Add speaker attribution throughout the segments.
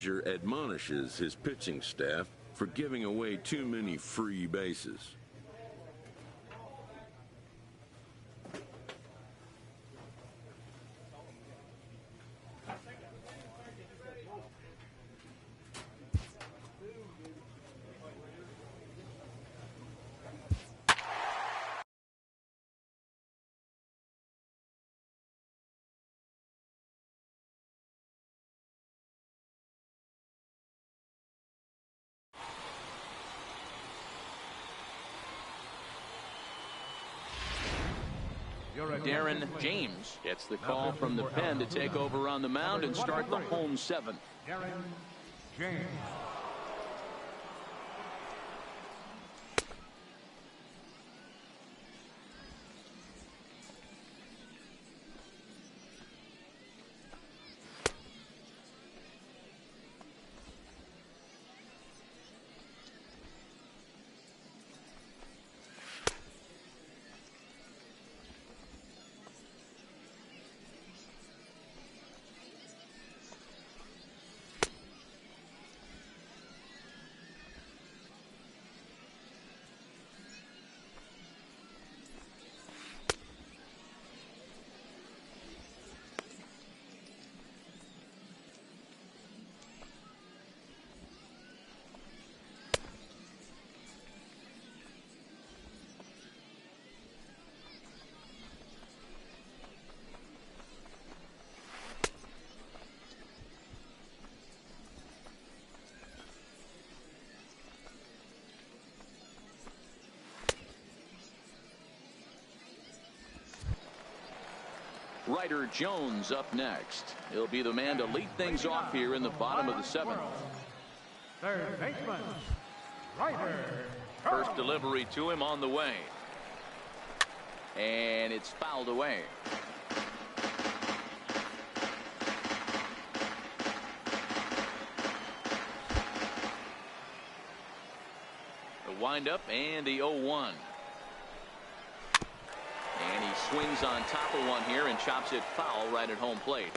Speaker 1: Admonishes his pitching staff for giving away too many free bases.
Speaker 2: Darren James gets the call from the pen to take over on the mound and start the home seventh.
Speaker 3: Darren James.
Speaker 2: Ryder Jones up next. He'll be the man to lead things off here in the bottom of the seventh.
Speaker 3: Third baseman, Ryder.
Speaker 2: First delivery to him on the way. And it's fouled away. The windup and the 0-1. And he swings on top of one here and chops it foul right at home plate.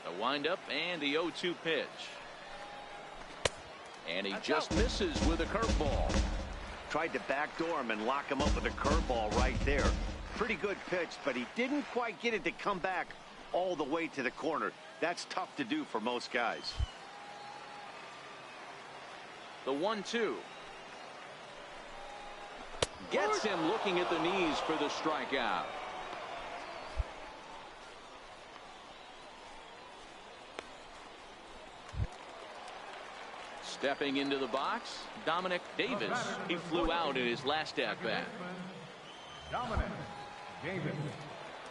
Speaker 2: The windup and the 0-2 pitch. And he just misses with a curveball.
Speaker 4: Tried to backdoor him and lock him up with a curveball right there. Pretty good pitch, but he didn't quite get it to come back all the way to the corner. That's tough to do for most guys.
Speaker 2: The 1-2. Gets him looking at the knees for the strikeout. Stepping into the box, Dominic Davis. He flew out in his last at-bat.
Speaker 3: Dominic Davis.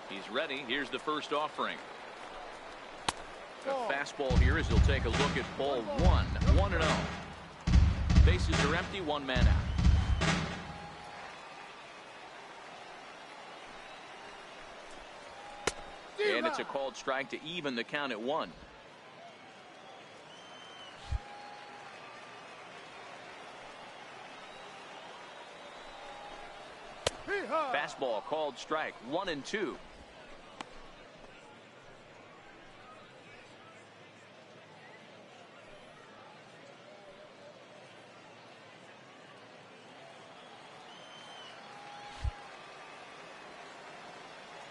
Speaker 2: He's ready. Here's the first offering. A fastball here as he'll take a look at ball one. 1-0. Bases are empty, one man out. And it's a called strike to even the count at 1. Fastball called strike, 1-2.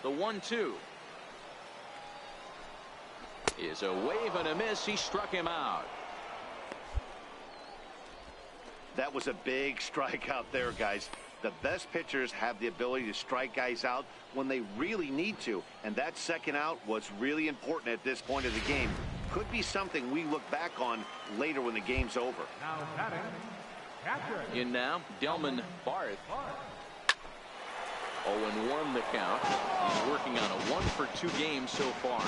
Speaker 2: The 1-2 is a wave and a miss. He struck him out.
Speaker 4: That was a big strikeout there, guys. The best pitchers have the ability to strike guys out when they really need to, and that second out was really important at this point of the game. Could be something we look back on later when the game's over.
Speaker 3: Now batting, catcher.
Speaker 2: In now, Delman Barth. 0-1 the count. He's working on a 1-for-2 game so far.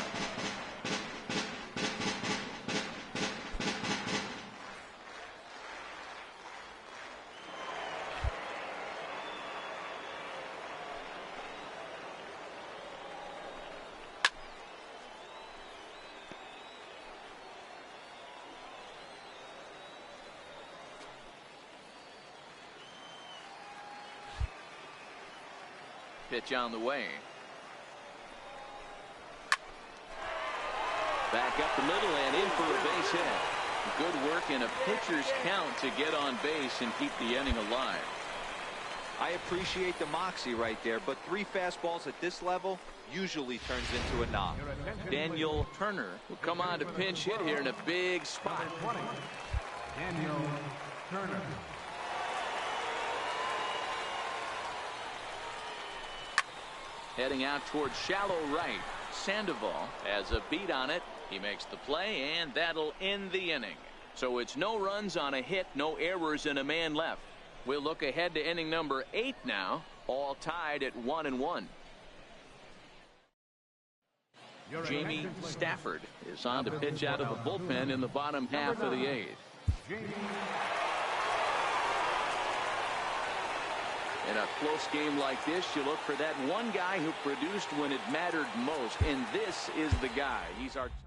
Speaker 2: Pitch on the way. Back up the middle and in for a base hit. Good work in a pitcher's count to get on base and keep the inning alive.
Speaker 5: I appreciate the moxie right there, but 3 fastballs at this level usually turns into a knock.
Speaker 2: Daniel Turner will come on to pinch hit here in a big spot.
Speaker 3: Daniel Turner.
Speaker 2: Heading out towards shallow right. Sandoval has a beat on it. He makes the play, and that'll end the inning. So it's no runs on a hit, no errors, and a man left. We'll look ahead to inning number 8 now, all tied at 1-1. Jamie Stafford is on to pitch out of the bullpen in the bottom half of the 8th. In a close game like this, you look for that one guy who produced when it mattered most, and this is the guy. He's our top.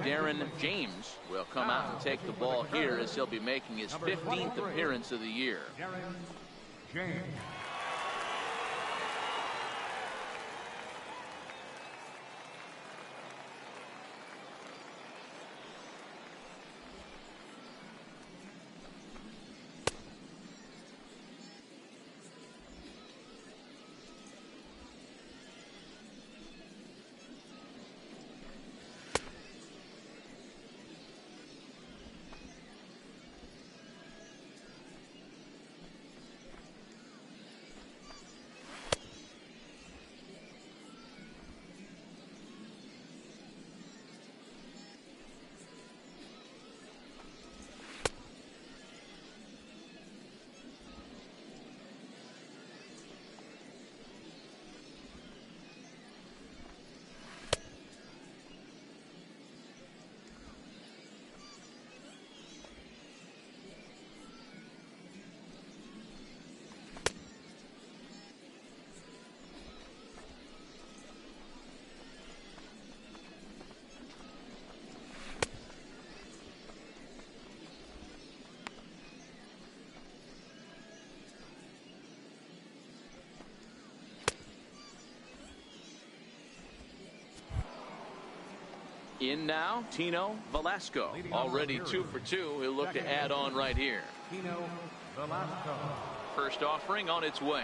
Speaker 2: Darren James will come out and take the ball here as he'll be making his 15th appearance of the year.
Speaker 3: Darren James.
Speaker 2: In now, Tino Velasco. Already 2 for 2. He'll look to add on right here.
Speaker 3: Tino Velasco.
Speaker 2: First offering on its way.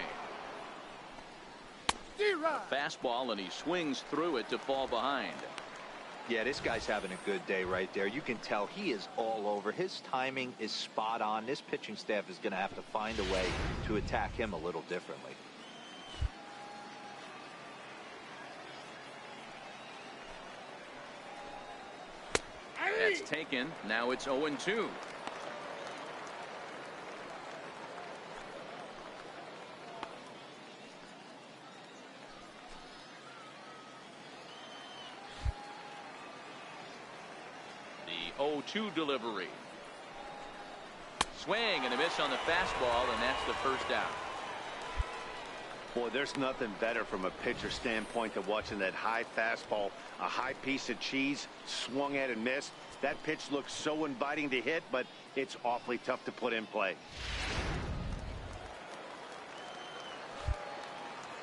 Speaker 2: A fastball, and he swings through it to fall behind.
Speaker 5: Yeah, this guy's having a good day right there. You can tell he is all over. His timing is spot on. This pitching staff is going to have to find a way to attack him a little differently.
Speaker 2: That's taken. Now it's 0-2. The 0-2 delivery. Swing and a miss on the fastball, and that's the first out.
Speaker 4: Boy, there's nothing better from a pitcher standpoint than watching that high fastball, a high piece of cheese, swung at and missed. That pitch looks so inviting to hit, but it's awfully tough to put in play.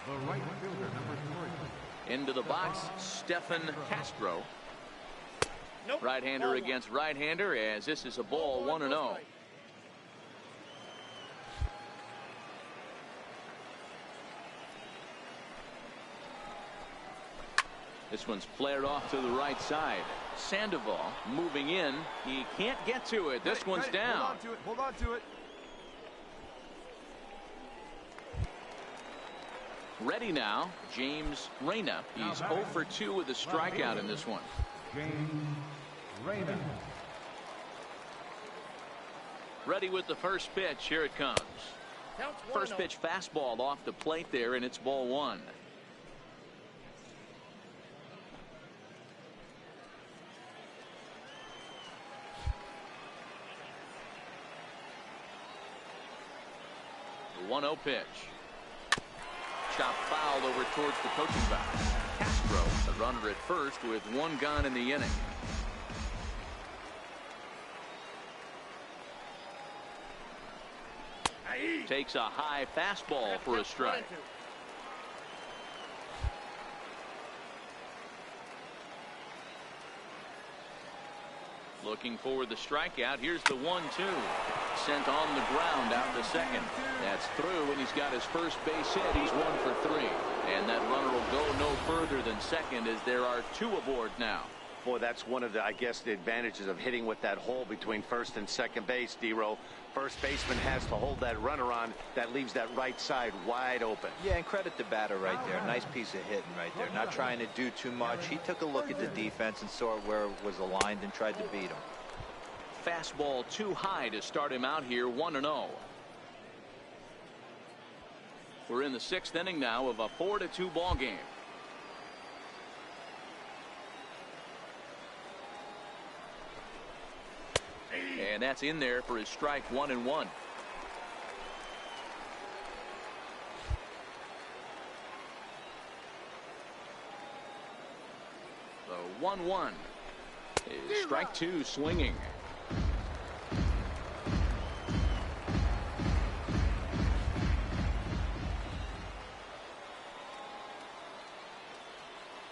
Speaker 3: The right fielder, number 3.
Speaker 2: Into the box, Stephen Castro.
Speaker 4: Nope.
Speaker 2: Right-hander against right-hander, as this is a ball 1-0. This one's flared off to the right side. Sandoval moving in. He can't get to it. This one's down.
Speaker 6: Hold on to it. Hold on to it.
Speaker 2: Ready now, James Reyna. He's 0 for 2 with a strikeout in this one.
Speaker 3: James Reyna.
Speaker 2: Ready with the first pitch. Here it comes. First pitch fastball off the plate there, and it's ball one. The 1-0 pitch. Chop fouled over towards the coaching box. Castro, the runner at first with one gone in the inning. Takes a high fastball for a strike. Looking for the strikeout. Here's the 1-2. Sent on the ground out to second. That's through, and he's got his first base hit. He's 1 for 3. And that runner will go no further than second as there are 2 aboard now.
Speaker 4: Boy, that's one of the, I guess, the advantages of hitting with that hole between first and second base, D-Row. First baseman has to hold that runner on. That leaves that right side wide open.
Speaker 5: Yeah, and credit the batter right there. Nice piece of hitting right there. Not trying to do too much. He took a look at the defense and saw where it was aligned and tried to beat him.
Speaker 2: Fastball too high to start him out here, 1-0. We're in the 6th inning now of a 4-2 ball game. And that's in there for his strike, 1-1. The 1-1 is strike 2 swinging.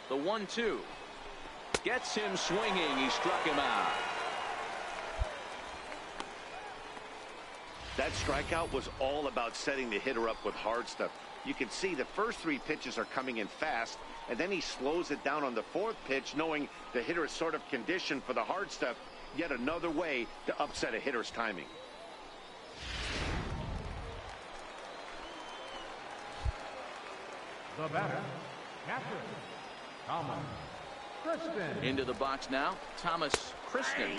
Speaker 2: The 1-2 gets him swinging. He struck him out.
Speaker 4: That strikeout was all about setting the hitter up with hard stuff. You can see the first 3 pitches are coming in fast, and then he slows it down on the 4th pitch, knowing the hitter is sort of conditioned for the hard stuff. Yet another way to upset a hitter's timing.
Speaker 3: The batter, catcher, Thomas Kristen.
Speaker 2: Into the box now, Thomas Kristen,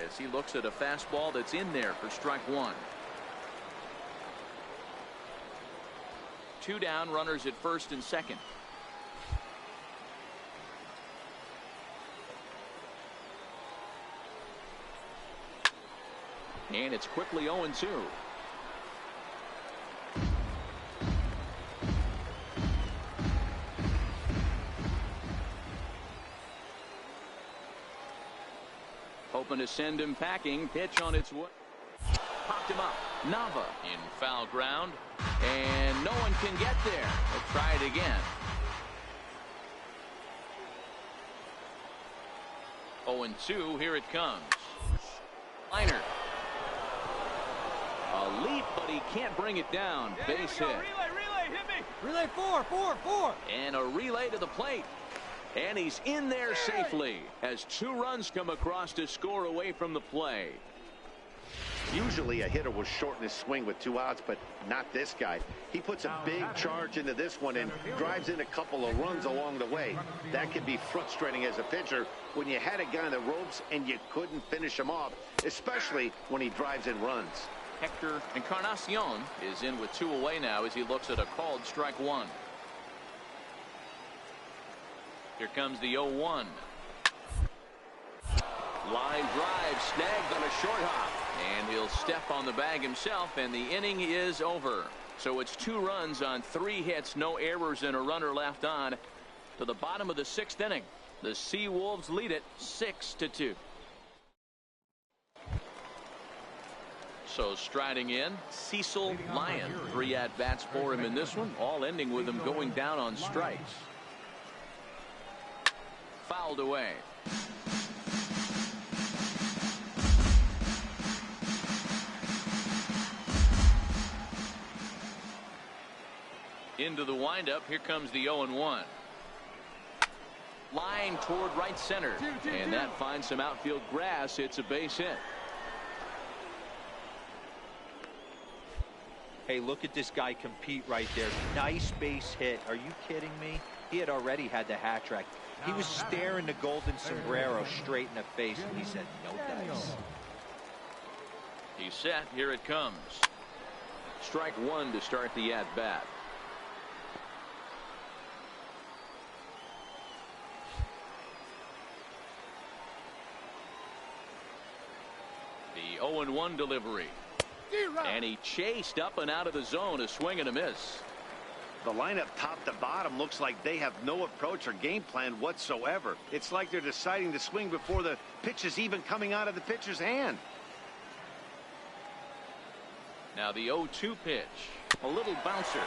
Speaker 2: as he looks at a fastball that's in there for strike 1. 2 down, runners at first and second. And it's quickly 0-2. Hoping to send him packing. Pitch on its way. Popped him up. Nava in foul ground. And no one can get there. They'll try it again. 0-2. Here it comes. Liner. A leap, but he can't bring it down. Base hit.
Speaker 6: Relay, hit me. Relay 4.
Speaker 2: And a relay to the plate. And he's in there safely as 2 runs come across to score away from the play.
Speaker 4: Usually a hitter will shorten his swing with 2 outs, but not this guy. He puts a big charge into this one and drives in a couple of runs along the way. That can be frustrating as a pitcher when you had a guy in the ropes and you couldn't finish him off, especially when he drives in runs.
Speaker 2: Hector Encarnacion is in with 2 away now as he looks at a called strike 1. Here comes the 0-1. Line drive snagged on a short hop. And he'll step on the bag himself, and the inning is over. So it's 2 runs on 3 hits, no errors, and a runner left on to the bottom of the 6th inning. The Sea Wolves lead it 6-2. So striding in, Cecil Lyon. 3 at-bats for him in this one, all ending with him going down on strikes. Fouled away. Into the windup. Here comes the 0-1. Line toward right center. And that finds some outfield grass. It's a base hit.
Speaker 5: Hey, look at this guy compete right there. Nice base hit. Are you kidding me? He had already had the hat trick. He was staring the golden sombrero straight in the face, and he said, no dice.
Speaker 2: He's set. Here it comes. Strike one to start the at-bat. The 0-1 delivery. And he chased up and out of the zone. A swing and a miss.
Speaker 4: The lineup top to bottom looks like they have no approach or game plan whatsoever. It's like they're deciding to swing before the pitch is even coming out of the pitcher's hand.
Speaker 2: Now the 0-2 pitch. A little bouncer.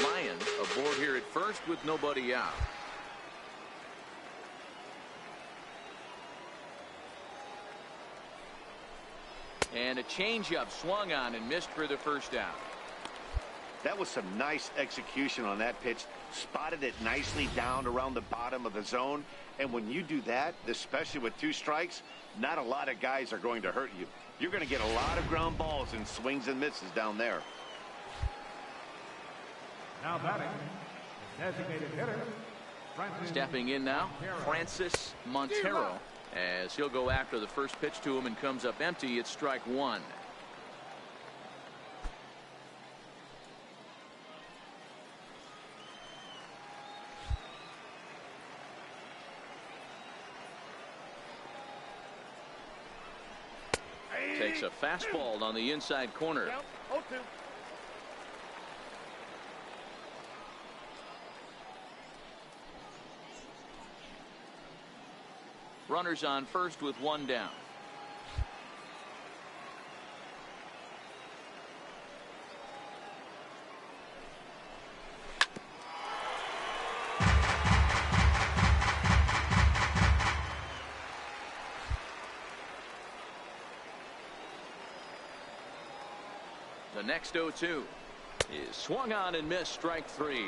Speaker 2: Lyon aboard here at first with nobody out. And a changeup swung on and missed for the first out.
Speaker 4: That was some nice execution on that pitch. Spotted it nicely down around the bottom of the zone. And when you do that, especially with 2 strikes, not a lot of guys are going to hurt you. You're going to get a lot of ground balls and swings and misses down there.
Speaker 3: Now batting, the designated hitter, Francis.
Speaker 2: Stepping in now, Francis Montero. As he'll go after the first pitch to him and comes up empty. It's strike one. Takes a fastball on the inside corner.
Speaker 6: 0-2.
Speaker 2: Runners on first with one down. The next 0-2 is swung on and missed. Strike three.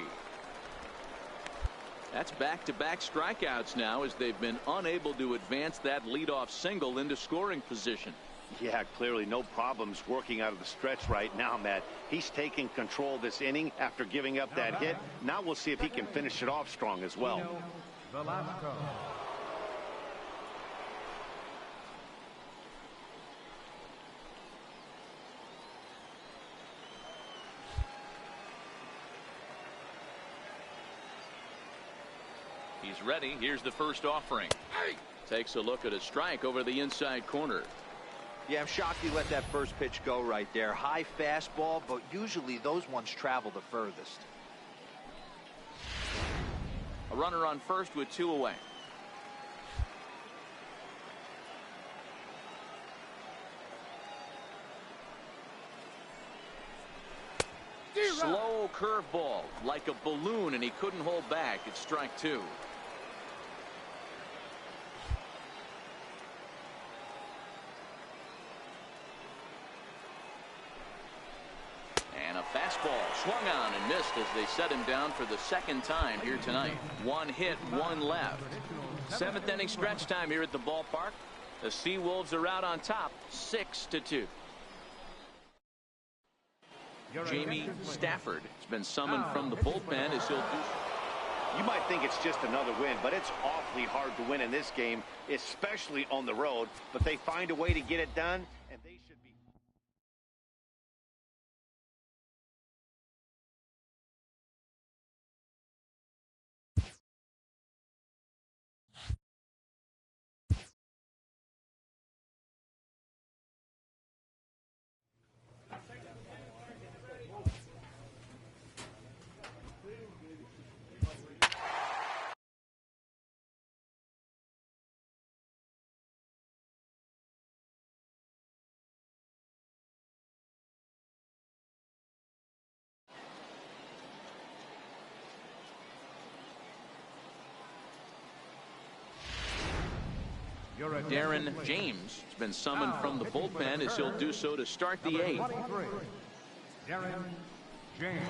Speaker 2: That's back-to-back strikeouts now as they've been unable to advance that leadoff single into scoring position.
Speaker 4: Yeah, clearly no problems working out of the stretch right now, Matt. He's taking control of this inning after giving up that hit. Now we'll see if he can finish it off strong as well.
Speaker 3: Velasco.
Speaker 2: He's ready. Here's the first offering. Takes a look at a strike over the inside corner.
Speaker 5: Yeah, I'm shocked he let that first pitch go right there. High fastball, but usually those ones travel the furthest.
Speaker 2: A runner on first with 2 away. Slow curveball like a balloon, and he couldn't hold back. It's strike two. And a fastball swung on and missed as they set him down for the second time here tonight. 1 hit, 1 left. 7th inning stretch time here at the ballpark. The Seawolves are out on top, 6-2. Jamie Stafford has been summoned from the bullpen as he'll do.
Speaker 4: You might think it's just another win, but it's awfully hard to win in this game, especially on the road. But they find a way to get it done, and they should be.
Speaker 2: Darren James has been summoned from the bullpen as he'll do so to start the 8th.
Speaker 3: Darren James.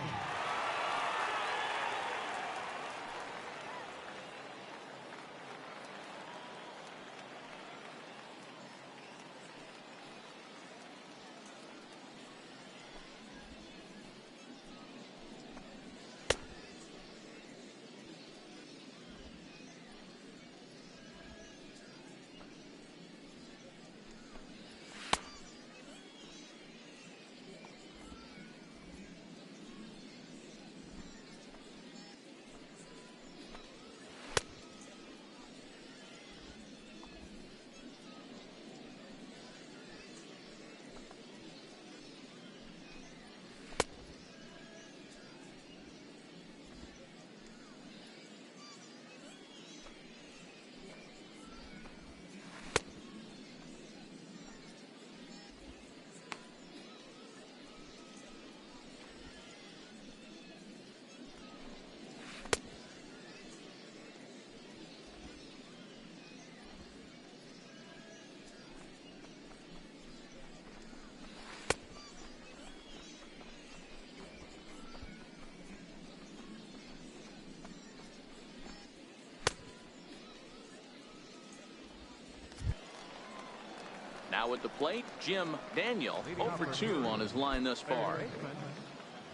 Speaker 2: Now at the plate, Jim Daniel, 0 for 2 on his line thus far.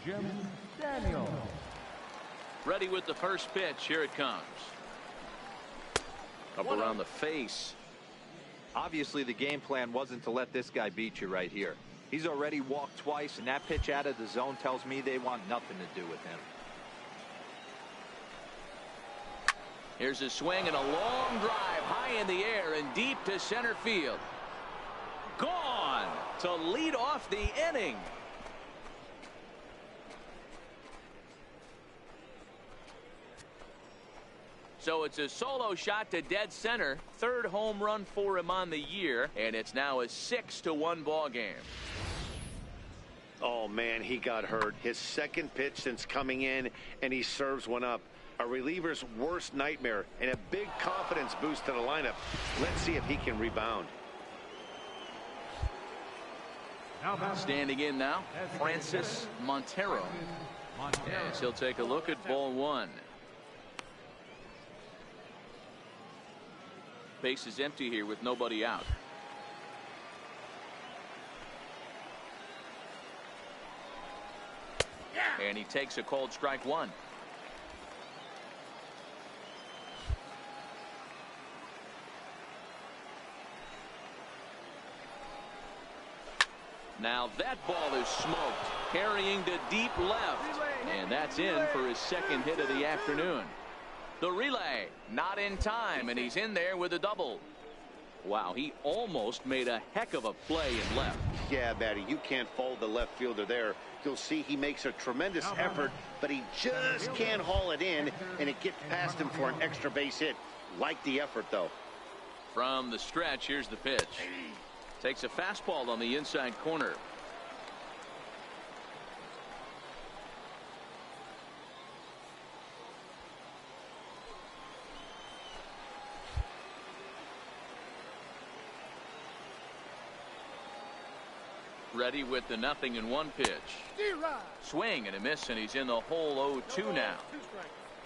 Speaker 3: Jim Daniel.
Speaker 2: Ready with the first pitch. Here it comes. Up around the face.
Speaker 5: Obviously, the game plan wasn't to let this guy beat you right here. He's already walked twice, and that pitch out of the zone tells me they want nothing to do with him.
Speaker 2: Here's a swing and a long drive high in the air and deep to center field. Gone to lead off the inning. So it's a solo shot to dead center. Third home run for him on the year, and it's now a 6-1 ball game.
Speaker 4: Oh, man, he got hurt. His second pitch since coming in, and he serves one up. A reliever's worst nightmare and a big confidence boost to the lineup. Let's see if he can rebound.
Speaker 2: Standing in now, Francis Montero. Yes, he'll take a look at ball one. Base is empty here with nobody out. And he takes a called strike one. Now that ball is smoked, carrying to deep left, and that's in for his second hit of the afternoon. The relay not in time, and he's in there with a double. Wow, he almost made a heck of a play in left.
Speaker 4: Yeah, Matty, you can't fault the left fielder there. You'll see he makes a tremendous effort, but he just can't haul it in, and it gets past him for an extra base hit. Like the effort, though.
Speaker 2: From the stretch, here's the pitch. Takes a fastball on the inside corner. Ready with the 0-1 pitch. Swing and a miss, and he's in the hole 0-2 now.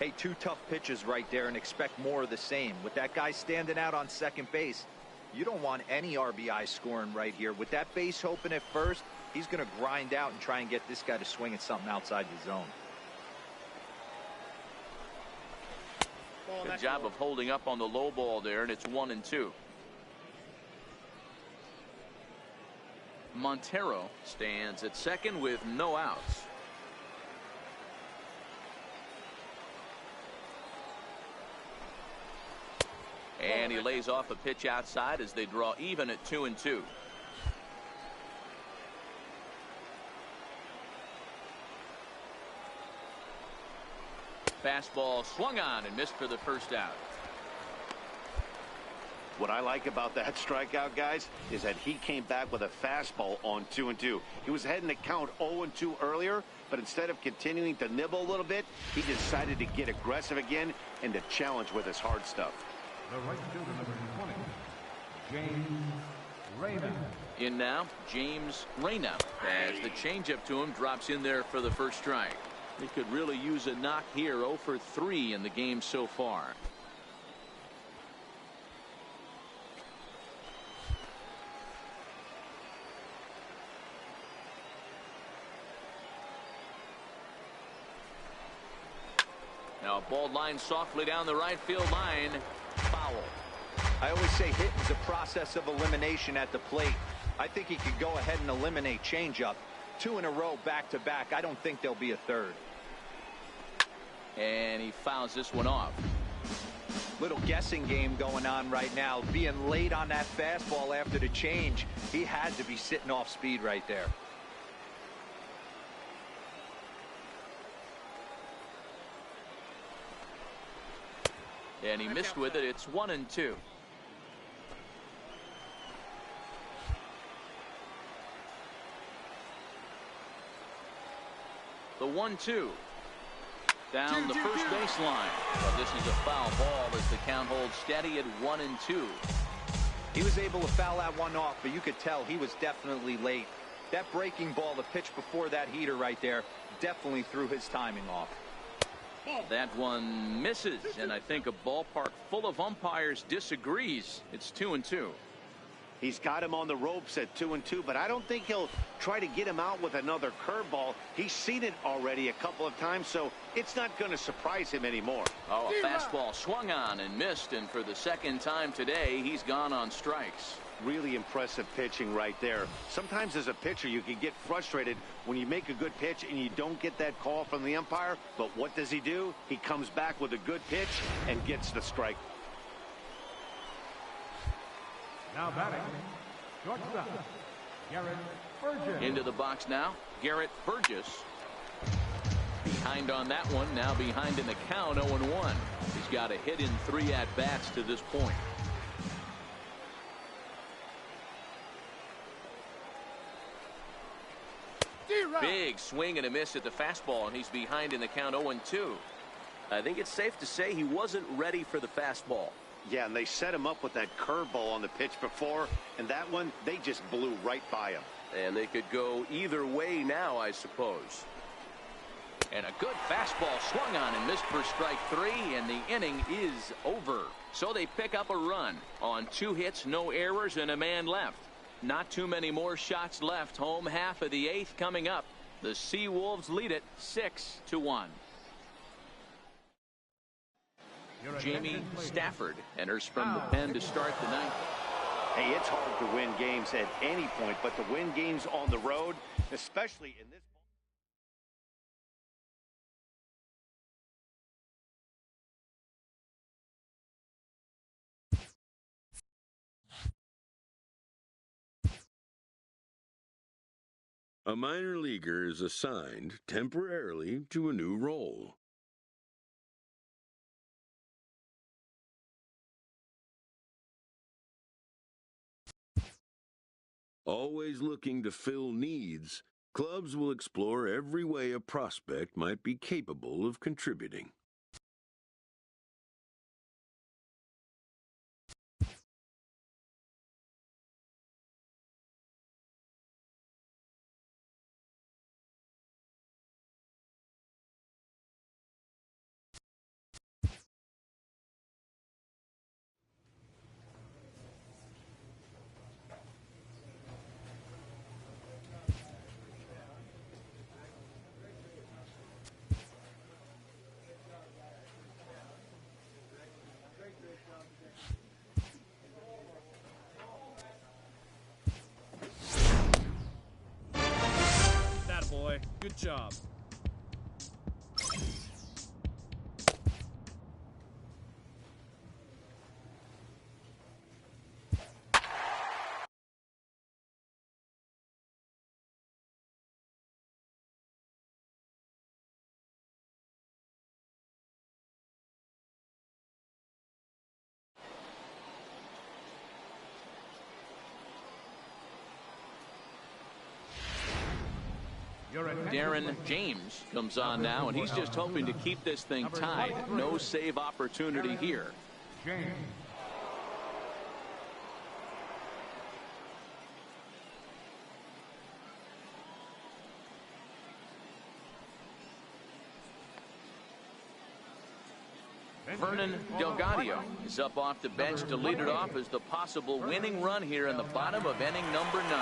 Speaker 5: Hey, two tough pitches right there, and expect more of the same. With that guy standing out on second base, you don't want any RBI scoring right here. With that base open at first, he's going to grind out and try and get this guy to swing at something outside the zone.
Speaker 2: Good job of holding up on the low ball there, and it's 1-2. Montero stands at second with no outs. And he lays off a pitch outside as they draw even at 2-2. Fastball swung on and missed for the first out.
Speaker 4: What I like about that strikeout, guys, is that he came back with a fastball on 2-2. He was heading to count 0-2 earlier, but instead of continuing to nibble a little bit, he decided to get aggressive again and to challenge with his hard stuff.
Speaker 3: The right fielder, number 20, James Reyna.
Speaker 2: In now, James Reyna, as the changeup to him drops in there for the first strike. He could really use a knock here. 0 for 3 in the game so far. Now a ball line softly down the right field line. Foul.
Speaker 5: I always say hitting's a process of elimination at the plate. I think he could go ahead and eliminate changeup. 2 in a row back to back. I don't think there'll be a third.
Speaker 2: And he fouls this one off.
Speaker 5: Little guessing game going on right now. Being late on that fastball after the change. He had to be sitting off speed right there.
Speaker 2: And he missed with it. It's 1-2. The 1-2 down the first baseline. But this is a foul ball as the count holds steady at 1-2.
Speaker 5: He was able to foul that one off, but you could tell he was definitely late. That breaking ball, the pitch before that heater right there, definitely threw his timing off.
Speaker 2: That one misses, and I think a ballpark full of umpires disagrees. It's 2-2.
Speaker 4: He's got him on the ropes at 2-2, but I don't think he'll try to get him out with another curveball. He's seen it already a couple of times, so it's not going to surprise him anymore.
Speaker 2: Oh, a fastball swung on and missed, and for the second time today, he's gone on strikes.
Speaker 4: Really impressive pitching right there. Sometimes as a pitcher, you can get frustrated when you make a good pitch and you don't get that call from the umpire, but what does he do? He comes back with a good pitch and gets the strike.
Speaker 3: Now batting, shortstop, Garrett Burgess.
Speaker 2: Into the box now, Garrett Burgess. Behind on that one, now behind in the count, 0-1. He's got a hit in 3 at-bats to this point. Big swing and a miss at the fastball, and he's behind in the count, 0-2.
Speaker 7: I think it's safe to say he wasn't ready for the fastball.
Speaker 4: Yeah, and they set him up with that curveball on the pitch before, and that one, they just blew right by him.
Speaker 7: And they could go either way now, I suppose.
Speaker 2: And a good fastball swung on and missed for strike 3, and the inning is over. So they pick up a run on 2 hits, no errors, and a man left. Not too many more shots left. Home half of the 8th coming up. The Seawolves lead it 6-1. Jamie Stafford enters from the pen to start the 9th.
Speaker 4: Hey, it's hard to win games at any point, but to win games on the road, especially in this.
Speaker 1: A minor leaguer is assigned temporarily to a new role. Always looking to fill needs, clubs will explore every way a prospect might be capable of contributing.
Speaker 6: Boy, good job.
Speaker 2: Darren James comes on now, and he's just hoping to keep this thing tied. No save opportunity here.
Speaker 3: James.
Speaker 2: Vernon Delgadio is up off the bench to lead it off as the possible winning run here in the bottom of inning number 9.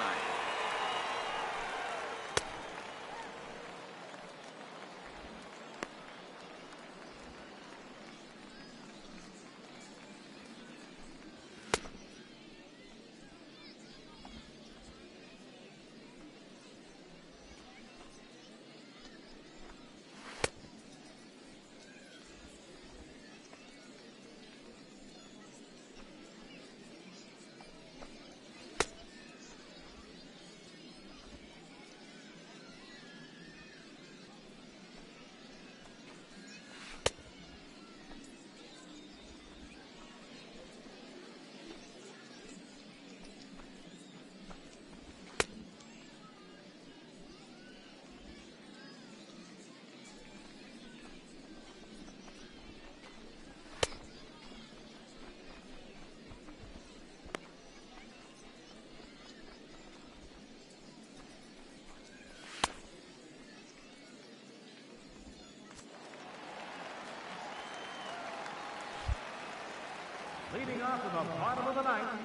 Speaker 3: Leading off in the bottom of the 9th,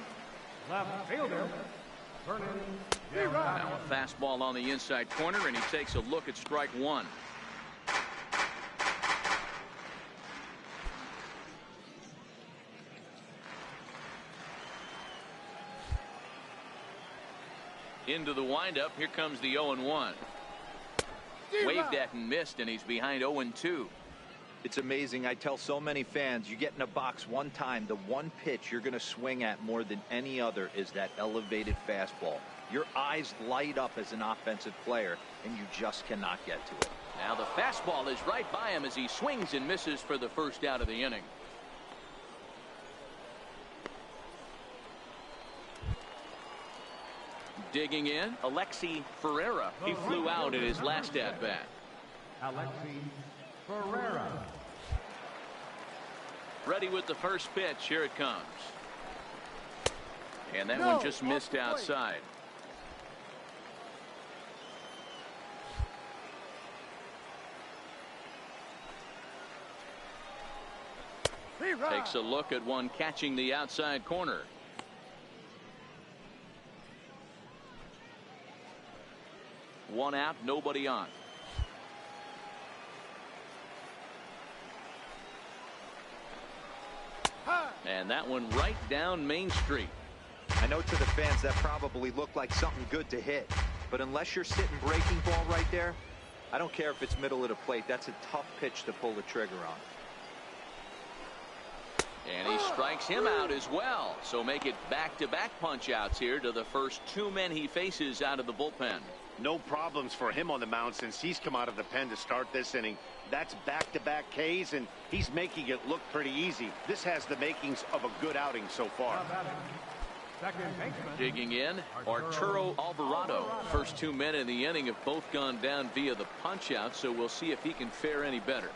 Speaker 3: Left fielder, Vernon.
Speaker 2: Now a fastball on the inside corner, and he takes a look at strike one. Into the windup. Here comes the 0-1. Waved at and missed, and he's behind 0-2.
Speaker 5: It's amazing. I tell so many fans, you get in a box one time, the one pitch you're going to swing at more than any other is that elevated fastball. Your eyes light up as an offensive player, and you just cannot get to it.
Speaker 2: Now the fastball is right by him as he swings and misses for the first out of the inning. Digging in, Alexi Ferreira. He flew out in his last at-bat.
Speaker 3: Alexi Ferreira.
Speaker 2: Ready with the first pitch. Here it comes. And that one just missed outside. Takes a look at one catching the outside corner. One out, nobody on. And that one right down Main Street.
Speaker 5: I know to the fans that probably looked like something good to hit, but unless you're sitting breaking ball right there, I don't care if it's middle of the plate. That's a tough pitch to pull the trigger on.
Speaker 2: And he strikes him out as well. So make it back-to-back punch-outs here to the first two men he faces out of the bullpen.
Speaker 4: No problems for him on the mound since he's come out of the pen to start this inning. That's back-to-back Ks, and he's making it look pretty easy. This has the makings of a good outing so far.
Speaker 2: Digging in, Arturo Alvarado. First two men in the inning have both gone down via the punch-out, so we'll see if he can fare any better.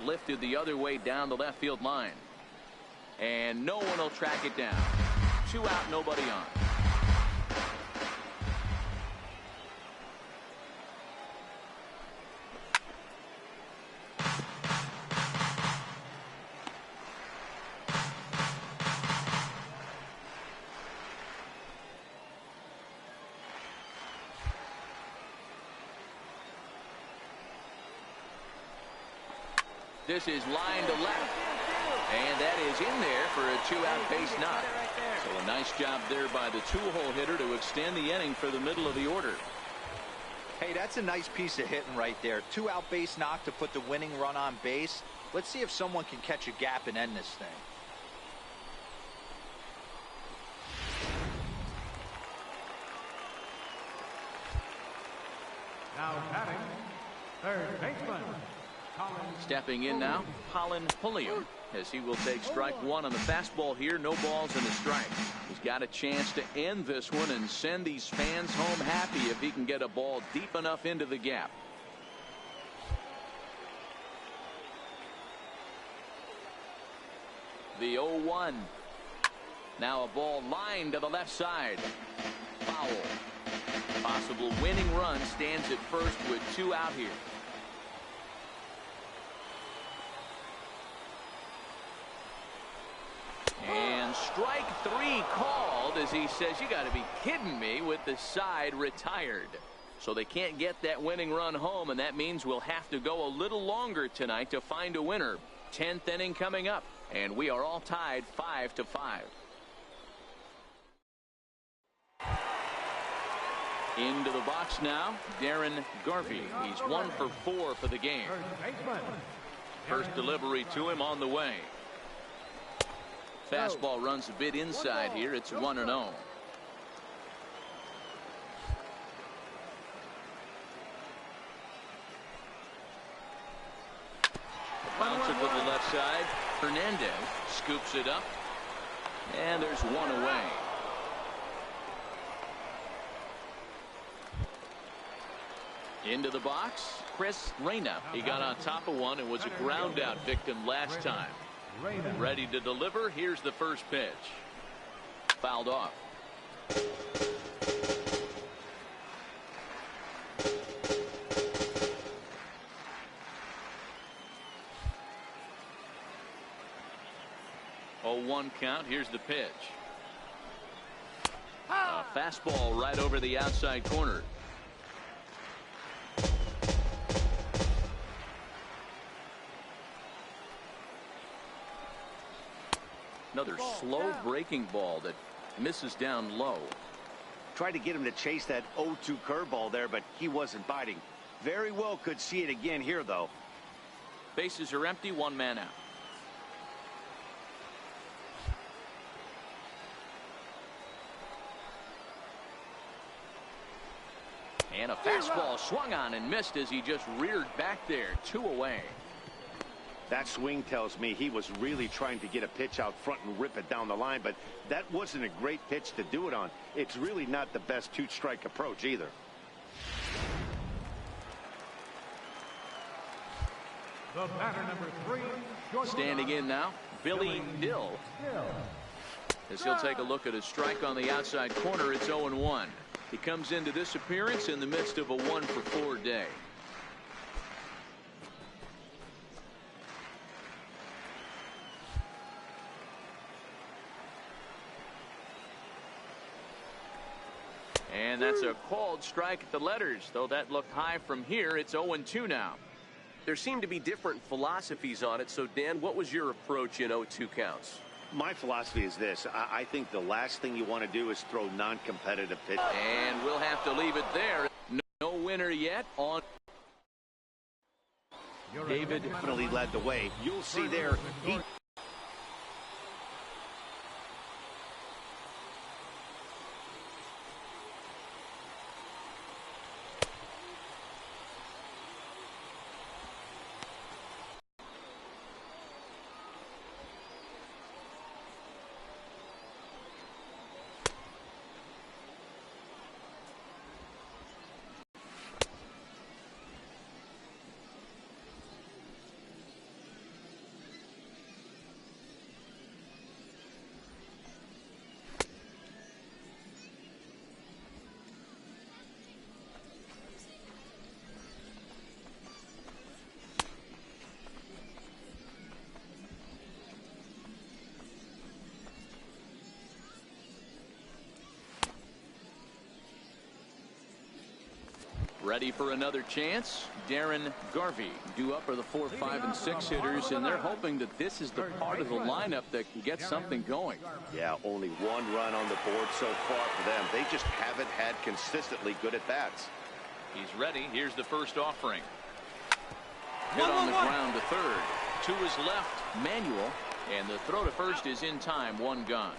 Speaker 2: Lifted the other way down the left field line. And no one will track it down. Two out, nobody on. This is line to left. And that is in there for a two-out base knock. So a nice job there by the two-hole hitter to extend the inning for the middle of the order.
Speaker 5: Hey, that's a nice piece of hitting right there. Two-out base knock to put the winning run on base. Let's see if someone can catch a gap and end this thing.
Speaker 3: Now batting, third baseman.
Speaker 2: Stepping in now, Colin Pulliam, as he will take strike one on the fastball here. No balls and a strike. He's got a chance to end this one and send these fans home happy if he can get a ball deep enough into the gap. The 0-1. Now a ball lined to the left side. Foul. Possible winning run stands at first with two out here. And strike three called as he says, you got to be kidding me, with the side retired. So they can't get that winning run home, and that means we'll have to go a little longer tonight to find a winner. 10th inning coming up, and we are all tied 5-5. Into the box now, Darren Garvey. He's 1 for 4 for the game. First delivery to him on the way. Fastball runs a bit inside here. It's 1-0. Bouncer to the left side. Hernandez scoops it up. And there's one away. Into the box, Chris Reyna. He got on top of one and was a ground out victim last time. Ready to deliver. Here's the first pitch. Fouled off. Oh, 1 count. Here's the pitch. A fastball right over the outside corner. Another slow breaking ball that misses down low.
Speaker 4: Tried to get him to chase that 0-2 curveball there, but he wasn't biting. Very well could see it again here, though.
Speaker 2: Bases are empty, one man out. And a fastball swung on and missed as he just reared back there, 2 away.
Speaker 4: That swing tells me he was really trying to get a pitch out front and rip it down the line, but that wasn't a great pitch to do it on. It's really not the best two-strike approach either.
Speaker 3: The batter, number 3.
Speaker 2: Standing in now, Billy Dill. As he'll take a look at a strike on the outside corner, it's 0-1. He comes into this appearance in the midst of a 1-for-4 day. And that's a called strike at the letters, though that looked high from here. It's 0-2 now.
Speaker 7: There seem to be different philosophies on it. So, Dan, what was your approach in 0-2 counts?
Speaker 4: My philosophy is this. I think the last thing you want to do is throw non-competitive pitches.
Speaker 2: And we'll have to leave it there. No winner yet on. David
Speaker 4: Definitely led the way. You'll see there. He
Speaker 2: ready for another chance. Darren Garvey due up for the 4, 5, and 6 hitters, and they're hoping that this is the part of the lineup that can get something going.
Speaker 4: Yeah, only 1 run on the board so far for them. They just haven't had consistently good at bats.
Speaker 2: He's ready. Here's the first offering. Hit on the ground to third. To his left, Manuel, and the throw to first is in time. 1 gone.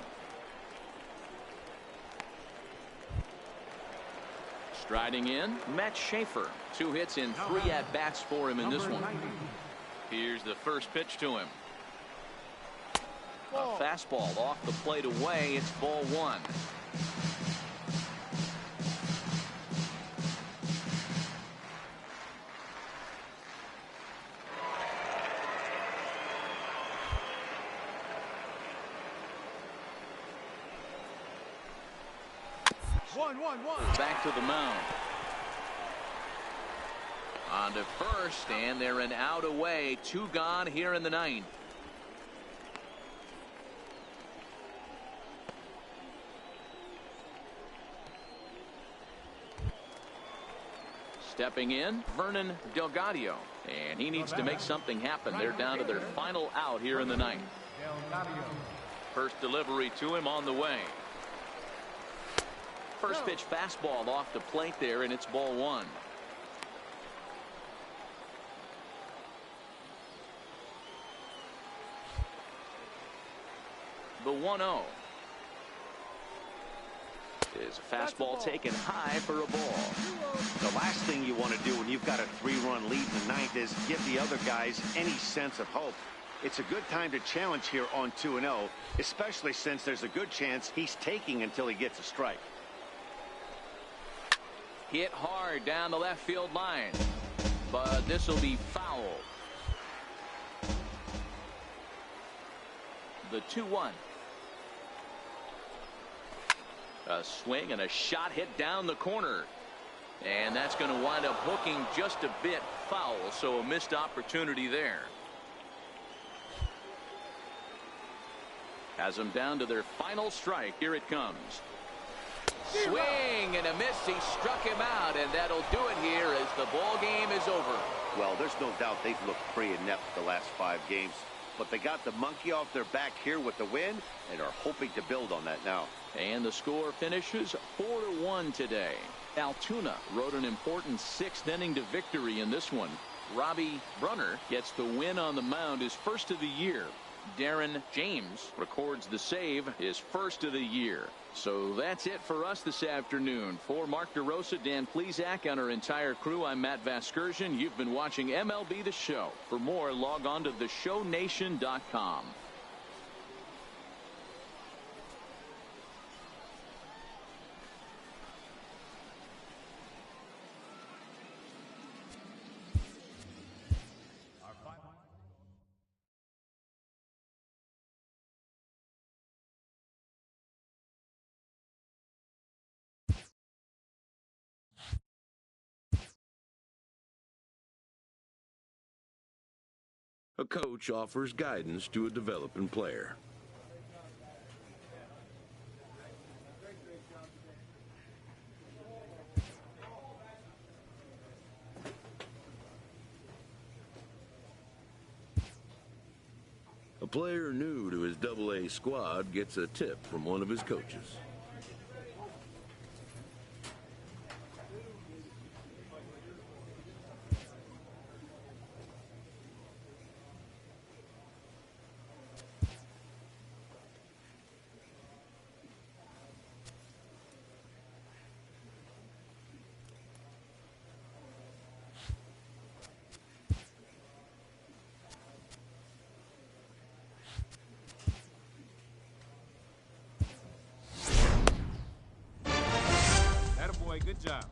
Speaker 2: Striding in, Matt Schaefer. 2 hits in 3 at-bats for him in this one. Here's the first pitch to him. A fastball off the plate away. It's ball 1. Back to the mound. On to first, and they're an out away. 2 gone here in the 9th. Stepping in, Vernon Delgado, and he needs to make something happen. They're down to their final out here in the 9th. First delivery to him on the way. First pitch fastball off the plate there, and it's ball 1. The 1-0 is a fastball taken high for a ball.
Speaker 4: The last thing you want to do when you've got a 3-run lead in the 9th is give the other guys any sense of hope. It's a good time to challenge here on 2-0, especially since there's a good chance he's taking until he gets a strike.
Speaker 2: Hit hard down the left field line, but this will be foul. The 2-1. A swing and a shot hit down the corner, and that's going to wind up hooking just a bit foul, so a missed opportunity there. Has them down to their final strike. Here it comes. Swing and a miss. He struck him out, and that'll do it here as the ball game is over.
Speaker 4: Well, there's no doubt they've looked pretty inept the last 5 games, but they got the monkey off their back here with the win and are hoping to build on that now.
Speaker 2: And the score finishes 4-1 today. Altoona wrote an important 6th inning to victory in this one. Robbie Brunner gets the win on the mound, his first of the year. Darren James records the save, his first of the year. So that's it for us this afternoon. For Mark DeRosa, Dan Plesac, and our entire crew, I'm Matt Vasgersian. You've been watching MLB The Show. For more, log on to theshownation.com.
Speaker 1: A coach offers guidance to a developing player. A player new to his AA squad gets a tip from one of his coaches.
Speaker 3: Attaboy, good job.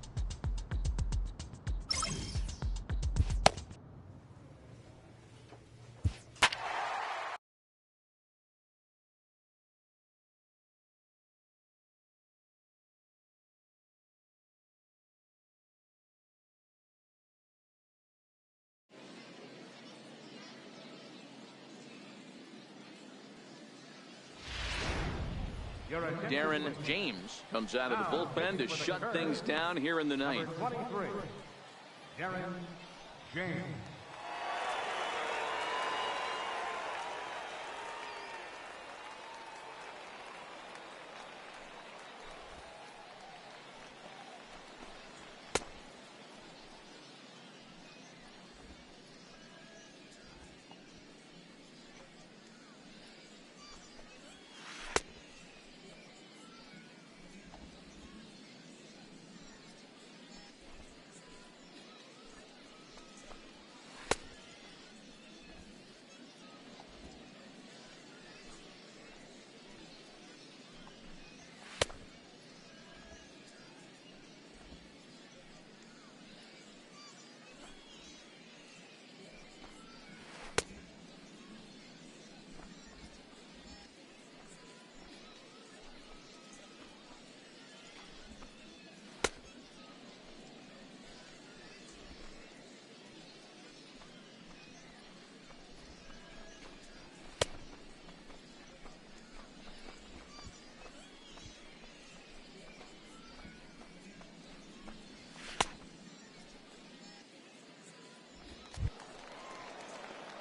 Speaker 2: Darren James comes out of the bullpen to shut things down here in the ninth.
Speaker 3: Number 23, Darren James.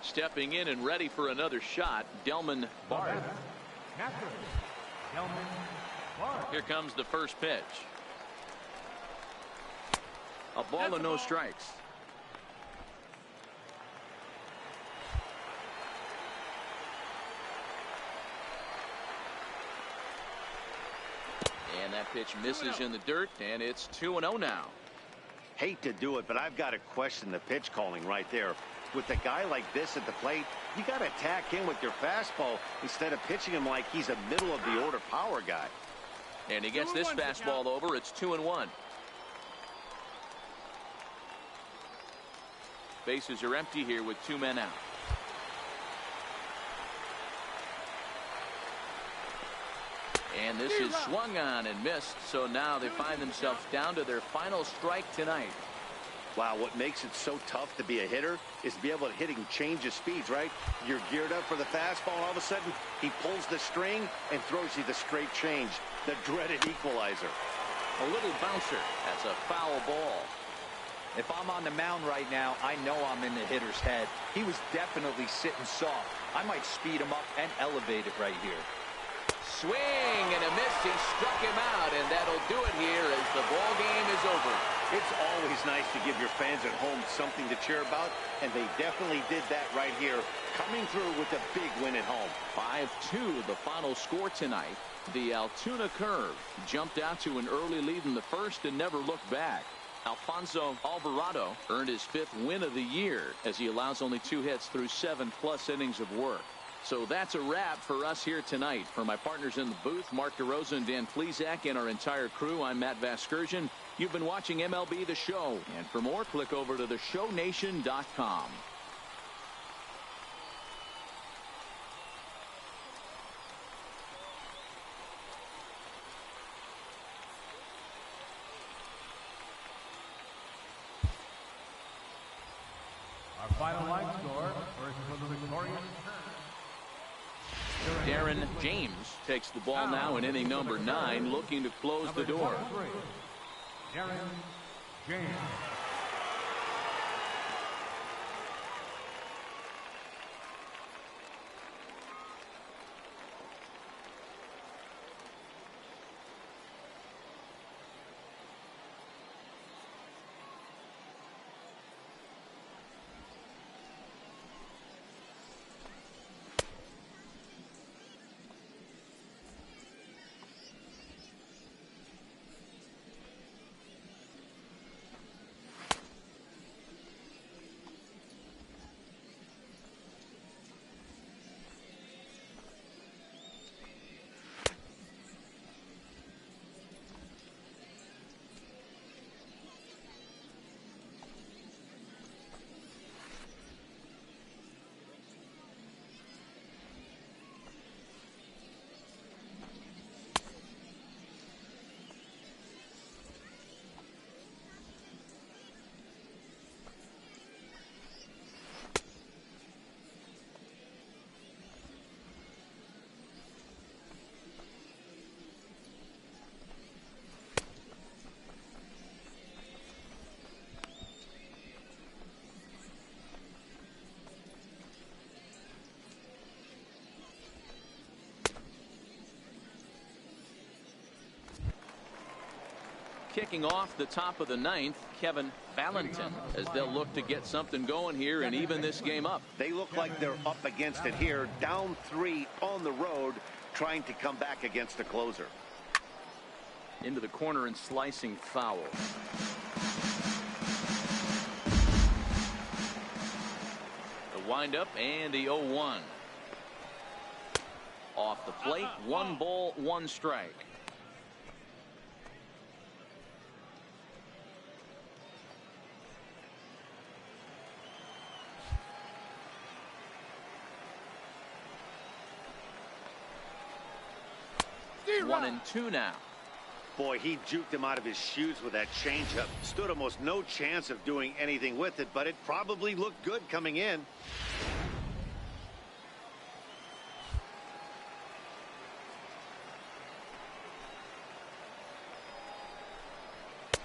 Speaker 2: Stepping in and ready for another shot, Delman Bard. Here comes the first pitch. A ball and no strikes. And that pitch misses in the dirt, and it's 2-0 now.
Speaker 4: Hate to do it, but I've got to question the pitch calling right there. With a guy like this at the plate, you got to attack him with your fastball instead of pitching him like he's a middle of the order power guy.
Speaker 2: And he gets this fastball over. It's 2-1. Bases are empty here with 2 men out. And this is swung on and missed. So now they find themselves down to their final strike tonight.
Speaker 4: Wow, what makes it so tough to be a hitter is to be able to hit and change his speeds, right? You're geared up for the fastball, and all of a sudden, he pulls the string and throws you the straight change, the dreaded equalizer.
Speaker 2: A little bouncer. That's a foul ball.
Speaker 5: If I'm on the mound right now, I know I'm in the hitter's head. He was definitely sitting soft. I might speed him up and elevate it right here.
Speaker 2: Swing and a miss. He struck him out, and that'll do it here as the ball game is over.
Speaker 4: It's always nice to give your fans at home something to cheer about, and they definitely did that right here, coming through with a big win at home.
Speaker 2: 5-2 the final score tonight. The Altoona Curve jumped out to an early lead in the first and never looked back. Alfonso Alvarado earned his 5th win of the year as he allows only 2 hits through 7+ innings of work. So that's a wrap for us here tonight. For my partners in the booth, Mark DeRosa and Dan Plesac, and our entire crew, I'm Matt Vasgersian. You've been watching MLB The Show. And for more, click over to theshownation.com.
Speaker 3: Our final line score, first for the victorious
Speaker 2: Darren James takes the ball now in inning number 9, looking to close the door.
Speaker 3: Darren James.
Speaker 2: Kicking off the top of the 9th, Kevin Valentin, as they'll look to get something going here and even this game up.
Speaker 4: They look like they're up against it here, down 3 on the road, trying to come back against the closer.
Speaker 2: Into the corner and slicing foul. The windup and the 0-1. Off the plate, 1 ball, 1 strike. One and 2 now.
Speaker 4: Boy, he juked him out of his shoes with that changeup. Stood almost no chance of doing anything with it, but it probably looked good coming in.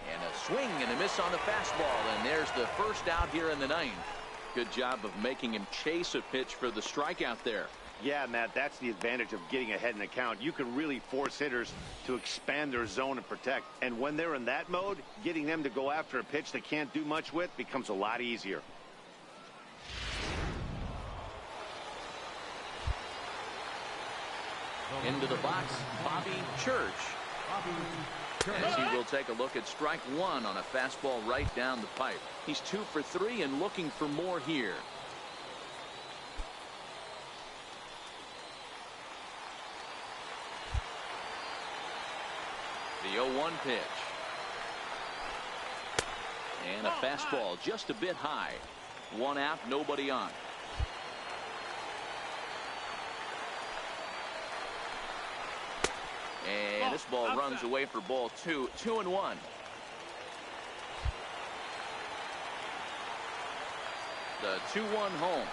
Speaker 2: And a swing and a miss on the fastball, and there's the first out here in the 9th. Good job of making him chase a pitch for the strikeout there.
Speaker 4: Yeah, Matt, that's the advantage of getting ahead in the count. You can really force hitters to expand their zone and protect. And when they're in that mode, getting them to go after a pitch they can't do much with becomes a lot easier.
Speaker 2: Into the box, Bobby Church. As he will take a look at strike 1 on a fastball right down the pipe. He's 2 for 3 and looking for more here. The 0-1 pitch. And a fastball just a bit high. 1 out, nobody on. And this ball runs away for ball 2. 2-1. The 2-1 home.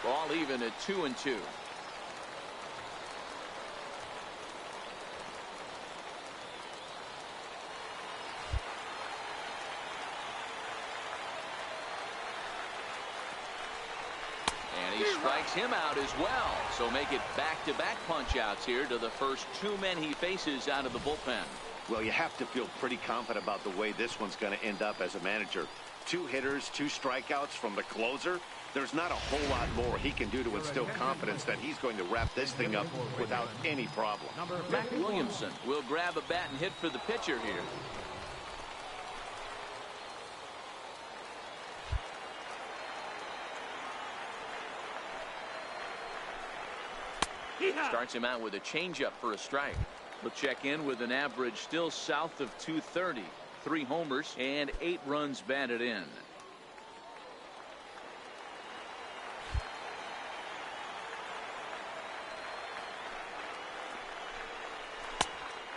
Speaker 2: Ball even at 2-2. strikes him out as well. So make it back-to-back punch-outs here to the first two men he faces out of the bullpen.
Speaker 4: Well, you have to feel pretty confident about the way this one's going to end up as a manager. 2 hitters, 2 strikeouts from the closer. There's not a whole lot more he can do to instill confidence that he's going to wrap this thing up without any problem.
Speaker 2: Matt Williamson will grab a bat and hit for the pitcher here. Starts him out with a changeup for a strike. We'll check in with an average still south of 230. 3 homers and 8 runs batted in.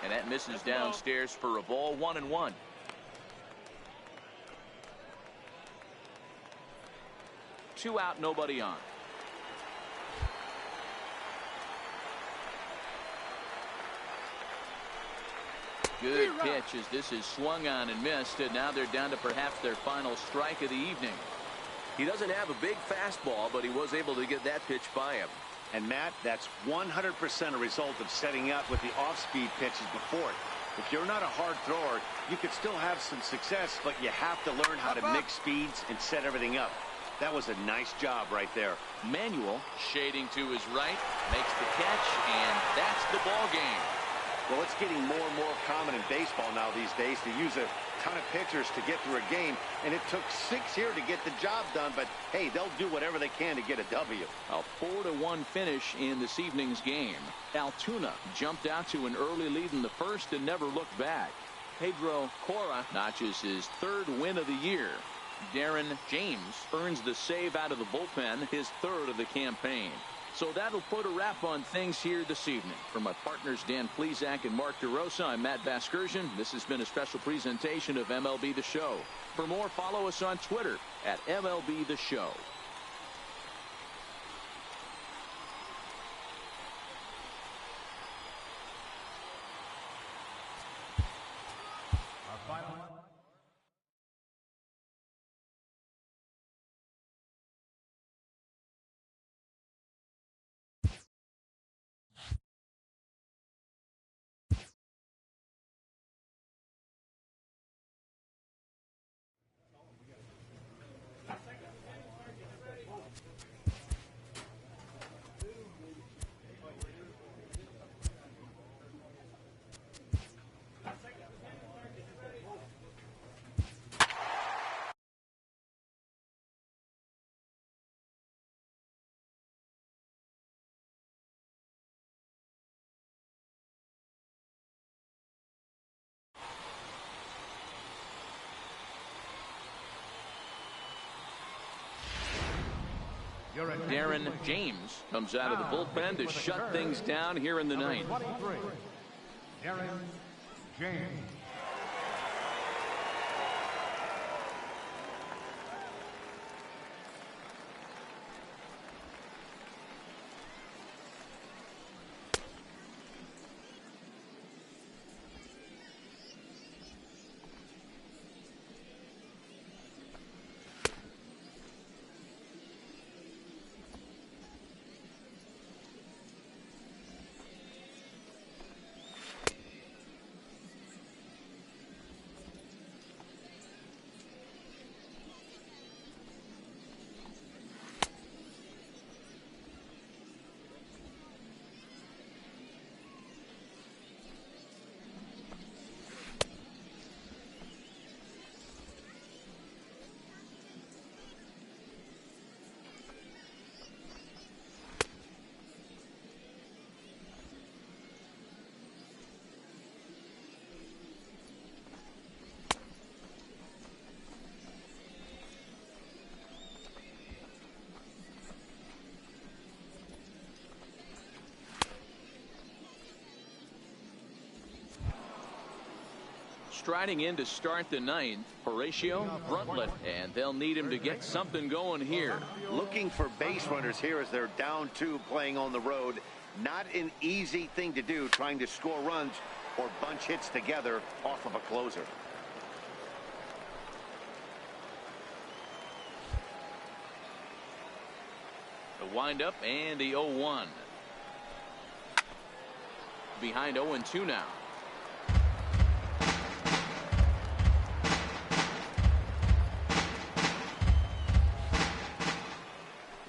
Speaker 2: And that misses downstairs for a ball. 1-1. Two out, nobody on. Good pitch as this is swung on and missed, and now they're down to perhaps their final strike of the evening.
Speaker 7: He doesn't have a big fastball, but he was able to get that pitch by him.
Speaker 4: And Matt, that's 100% a result of setting up with the off-speed pitches before it. If you're not a hard thrower, you could still have some success, but you have to learn how to mix speeds and set everything up. That was a nice job right there.
Speaker 2: Manuel shading to his right, makes the catch, and that's the ball game.
Speaker 4: Well, it's getting more and more common in baseball now these days to use a ton of pitchers to get through a game, and it took 6 here to get the job done, but hey, they'll do whatever they can to get a W.
Speaker 2: A 4-1 finish in this evening's game. Altoona jumped out to an early lead in the first and never looked back. Pedro Cora notches his 3rd win of the year. Darren James earns the save out of the bullpen, his 3rd of the campaign. So that'll put a wrap on things here this evening. For my partners Dan Plesac and Mark DeRosa, I'm Matt Vasgersian. This has been a special presentation of MLB The Show. For more, follow us on Twitter at MLB The Show. Darren James comes out of the bullpen to shut things down here in the ninth.
Speaker 3: Darren James.
Speaker 2: Striding in to start the ninth, Horatio Bruntlett, and they'll need him to get something going here.
Speaker 4: Looking for base runners here as they're down 2 playing on the road. Not an easy thing to do, trying to score runs or bunch hits together off of a closer.
Speaker 2: windup and the 0-1. Behind 0-2 now.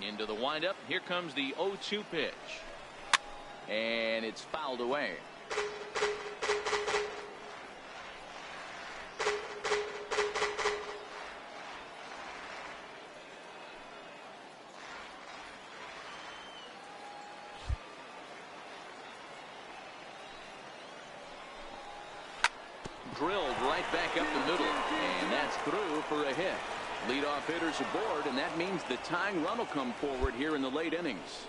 Speaker 2: Into the windup. Here comes the 0-2 pitch. And it's fouled away. Drilled right back up the middle, and that's through for a hit. Leadoff hitters aboard, and that means the tying run will come forward here in the late innings.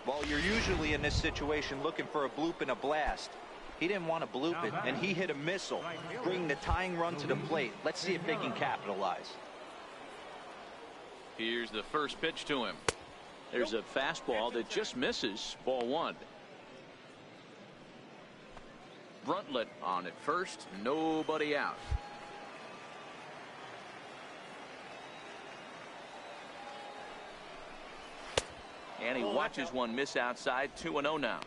Speaker 5: Well, you're usually in this situation looking for a bloop and a blast. He didn't want to bloop it, and he hit a missile, bringing the tying run to the plate. Let's see if they can capitalize.
Speaker 2: Here's the first pitch to him. There's a fastball that just misses. Ball 1. Bruntlett on at first, nobody out. And he watches one miss outside. 2-0 now.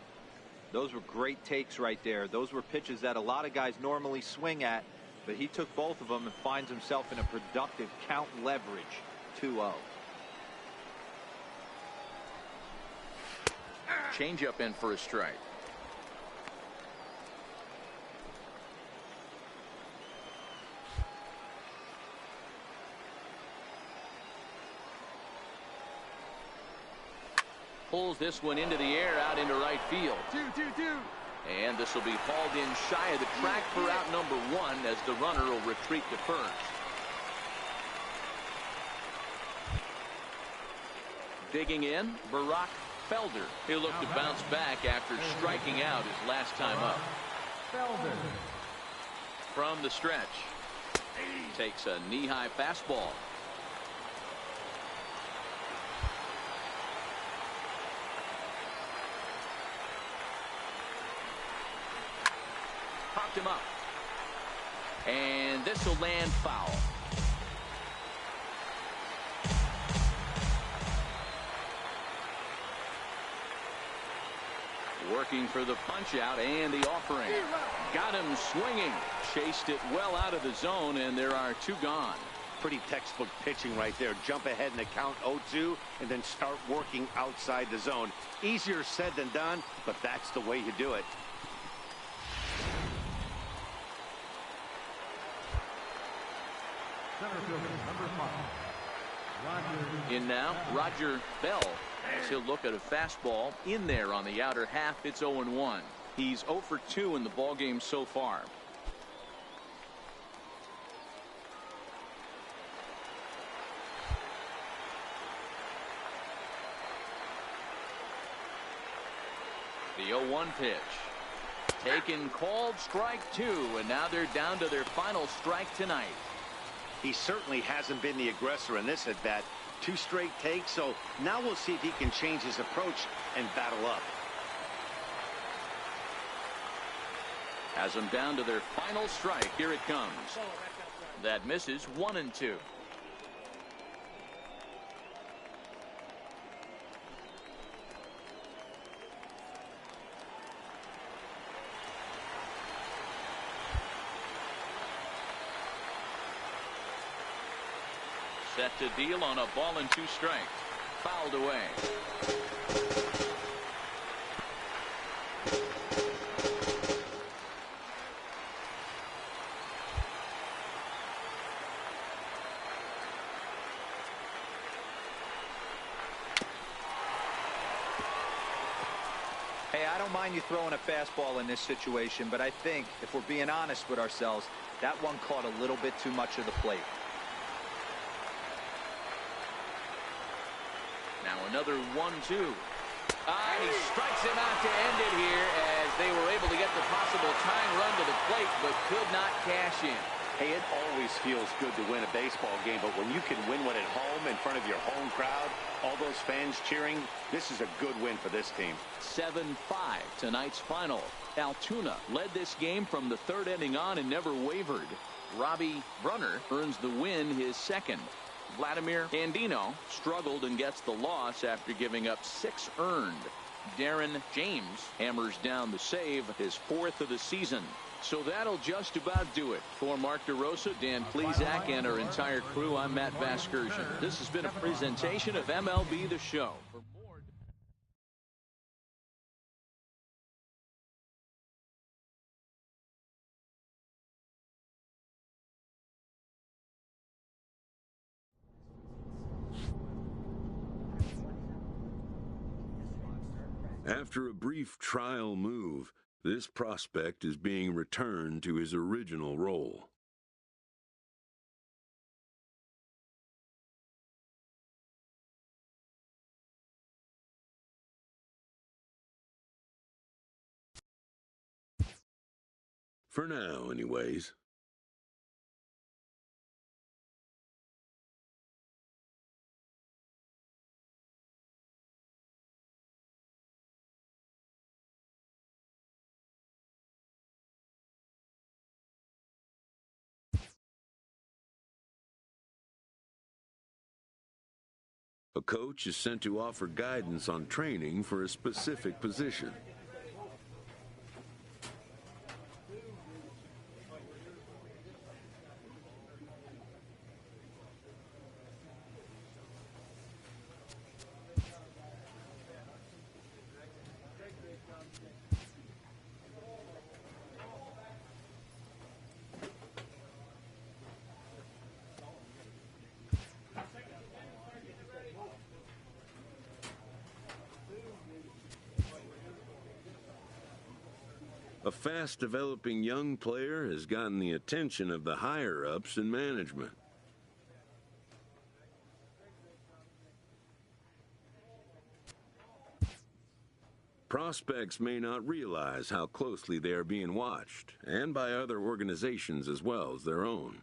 Speaker 5: Those were great takes right there. Those were pitches that a lot of guys normally swing at, but he took both of them and finds himself in a productive count leverage. 2-0.
Speaker 2: Changeup in for a strike. Pulls this one into the air out into right field. And this will be hauled in shy of the track for out number 1 as the runner will retreat to first. Digging in, Barack Felder. He'll look to bounce back after striking out his last time up. From the stretch. Takes a knee-high fastball. Popped him up. And this will land foul. Working for the punch out and the offering. Got him swinging. Chased it well out of the zone, and there are 2 gone.
Speaker 4: Pretty textbook pitching right there. Jump ahead in the count 0-2 and then start working outside the zone. Easier said than done, but that's the way you do it.
Speaker 2: In now, Roger Bell, as he'll look at a fastball in there on the outer half. It's 0-1. He's 0 for 2 in the ballgame so far. The 0-1 pitch. Taken, called, strike 2, and now they're down to their final strike tonight.
Speaker 4: He certainly hasn't been the aggressor in this at-bat. 2 straight takes, so now we'll see if he can change his approach and battle up.
Speaker 2: Has them down to their final strike. Here it comes. That misses. 1-2. Set to deal on a ball and 2 strikes. Fouled away.
Speaker 5: Hey, I don't mind you throwing a fastball in this situation, but I think if we're being honest with ourselves, that one caught a little bit too much of the plate.
Speaker 2: Now another 1-2. He strikes him out to end it here as they were able to get the possible tying run to the plate but could not cash in.
Speaker 4: Hey, it always feels good to win a baseball game, but when you can win one at home in front of your home crowd, all those fans cheering, this is a good win for this team.
Speaker 2: 7-5 tonight's final. Altoona led this game from the 3rd inning on and never wavered. Robbie Brunner earns the win, his 2nd. Vladimir Andino struggled and gets the loss after giving up 6 earned. Darren James hammers down the save, his 4th of the season. So that'll just about do it. For Mark DeRosa, Dan Plesac, and our entire crew, I'm Matt Vasgersian. This has been a presentation of MLB The Show.
Speaker 1: After a brief trial move, this prospect is being returned to his original role. For now, anyways. A coach is sent to offer guidance on training for a specific position. A fast-developing young player has gotten the attention of the higher-ups in management. Prospects may not realize how closely they are being watched, and by other organizations as well as their own.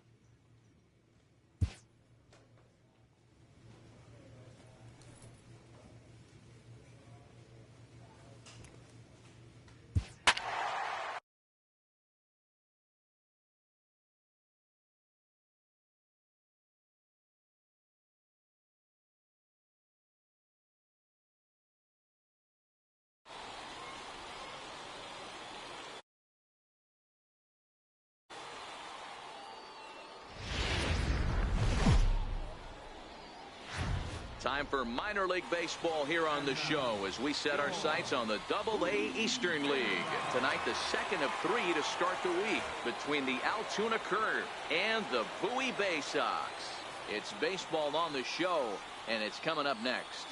Speaker 2: Time for minor league baseball here on the show as we set our sights on the Double-A Eastern League. Tonight, the second of 3 to start the week between the Altoona Curve and the Bowie Bay Sox. It's baseball on the show, and it's coming up next.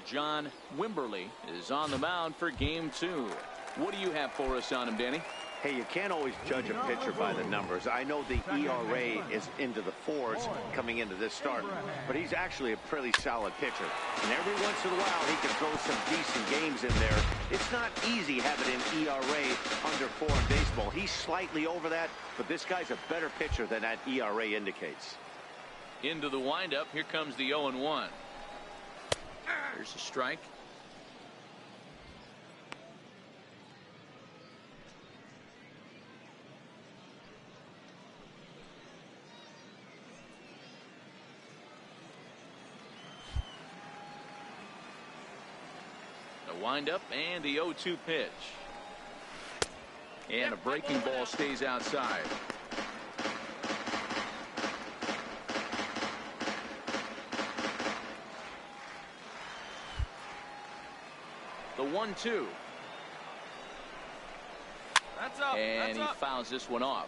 Speaker 2: John Wimberly is on the mound for Game 2. What do you have for us on him, Danny?
Speaker 4: Hey, you can't always judge a pitcher by the numbers. I know the ERA is into the 4s coming into this start, but he's actually a pretty solid pitcher. And every once in a while, he can throw some decent games in there. It's not easy having an ERA under 4 in baseball. He's slightly over that, but this guy's a better pitcher than that ERA indicates.
Speaker 2: Into the windup, here comes the 0-1. Here's a strike. Windup and the 0-2 pitch. And a breaking ball stays outside. The 1-2.
Speaker 6: That's up.
Speaker 2: And he fouls this one off.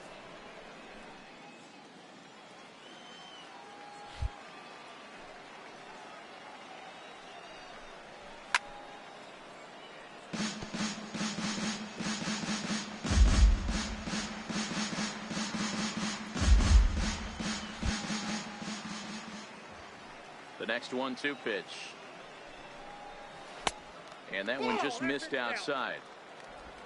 Speaker 2: Next 1-2 pitch. And that one just missed outside.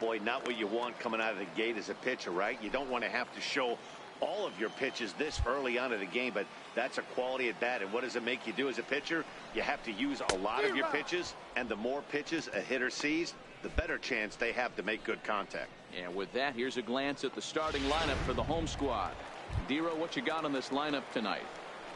Speaker 4: Boy, not what you want coming out of the gate as a pitcher, right? You don't want to have to show all of your pitches this early on in the game, but that's a quality at bat. And what does it make you do as a pitcher? You have to use a lot of your pitches, and the more pitches a hitter sees, the better chance they have to make good contact.
Speaker 2: And with that, here's a glance at the starting lineup for the home squad. Dero, what you got on this lineup tonight?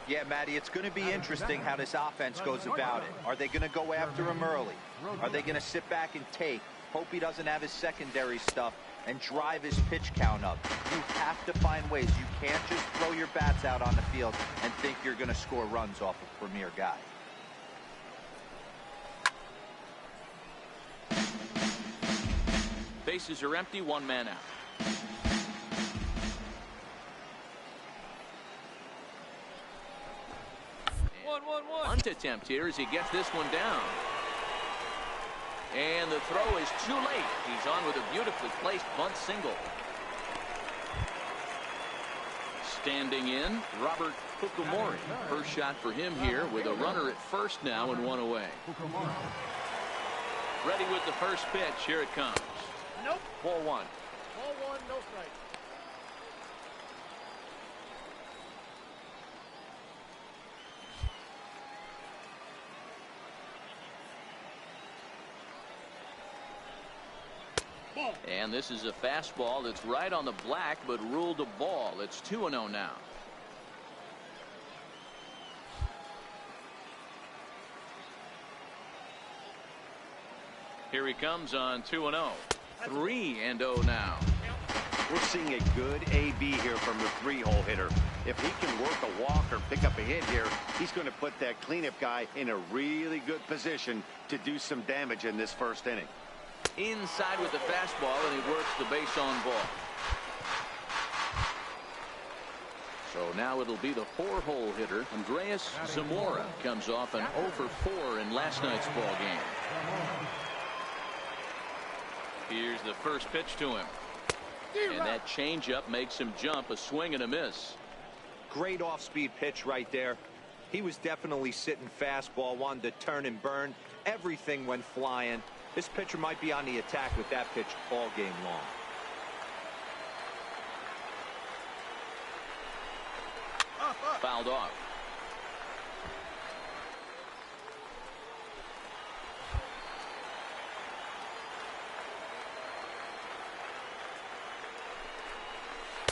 Speaker 5: Yeah, Matty, it's going to be interesting how this offense goes about it. Are they going to go after him early? Are they going to sit back and take, hope he doesn't have his secondary stuff, and drive his pitch count up? You have to find ways. You can't just throw your bats out on the field and think you're going to score runs off a premier guy.
Speaker 2: Bases are empty, one man out. Bunt attempt here as he gets this one down. And the throw is too late. He's on with a beautifully placed bunt single. Standing in, Robert Fukumori. First shot for him here with a runner at first now and one away. Ready with the first pitch. Here it comes.
Speaker 6: Nope.
Speaker 2: Ball one.
Speaker 6: Ball one, no strike.
Speaker 2: And this is a fastball that's right on the black but ruled a ball. It's 2-0 now. Here he comes on 2-0. 3-0 now.
Speaker 4: We're seeing a good AB here from the three-hole hitter. If he can work a walk or pick up a hit here, he's going to put that cleanup guy in a really good position to do some damage in this first inning.
Speaker 2: Inside with the fastball, and he works the base on ball. So now it'll be the four-hole hitter. Andreas Zamora comes off an 0 for 4 in last night's ball game. Here's the first pitch to him. And that changeup makes him jump. A swing and a miss.
Speaker 5: Great off-speed pitch right there. He was definitely sitting fastball, wanted to turn and burn. Everything went flying. This pitcher might be on the attack with that pitch all game long.
Speaker 2: Fouled off.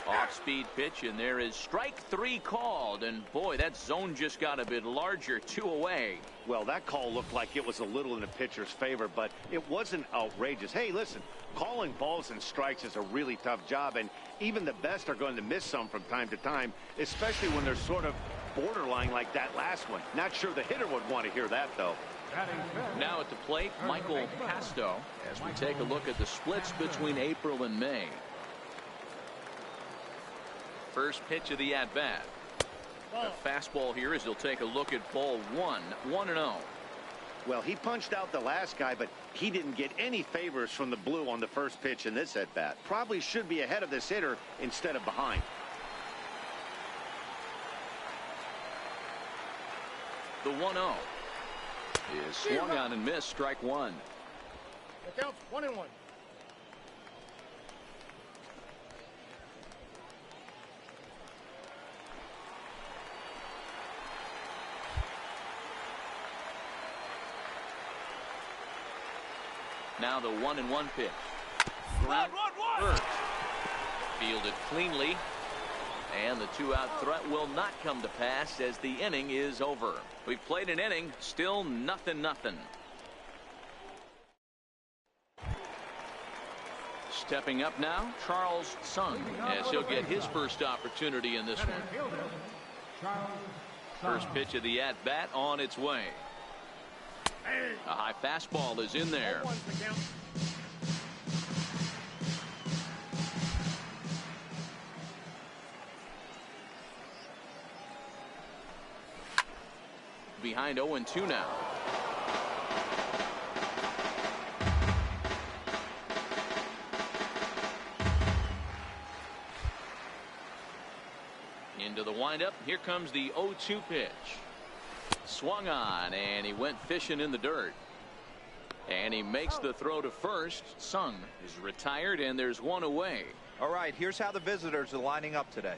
Speaker 2: Off-speed pitch, and there is strike 3 called. And boy, that zone just got a bit larger. 2 away.
Speaker 4: Well, that call looked like it was a little in the pitcher's favor, but it wasn't outrageous. Hey, listen, calling balls and strikes is a really tough job, and even the best are going to miss some from time to time, especially when they're sort of borderline like that last one. Not sure the hitter would want to hear that, though.
Speaker 2: Now at the plate, Michael Pasto, as we take a look at the splits between April and May. First pitch of the at-bat. A fastball here as he'll take a look at ball 1. 1-0.
Speaker 4: Well, he punched out the last guy, but he didn't get any favors from the blue on the first pitch in this at-bat. Probably should be ahead of this hitter instead of behind.
Speaker 2: The 1-0 is swung on and missed. Strike 1.
Speaker 6: The count's 1-1.
Speaker 2: Now the 1-1 pitch. Ground first. Fielded cleanly. And the 2-out threat will not come to pass as the inning is over. We've played an inning, still 0-0. Stepping up now, Charles Sung, as he'll get his first opportunity in this one. First pitch of the at-bat on its way. A high fastball is in there. Behind 0-2 now. Into the windup. Here comes the 0-2 pitch. Swung on, and he went fishing in the dirt. And he makes the throw to first. Sung is retired, and there's one away.
Speaker 5: All right, here's how the visitors are lining up today.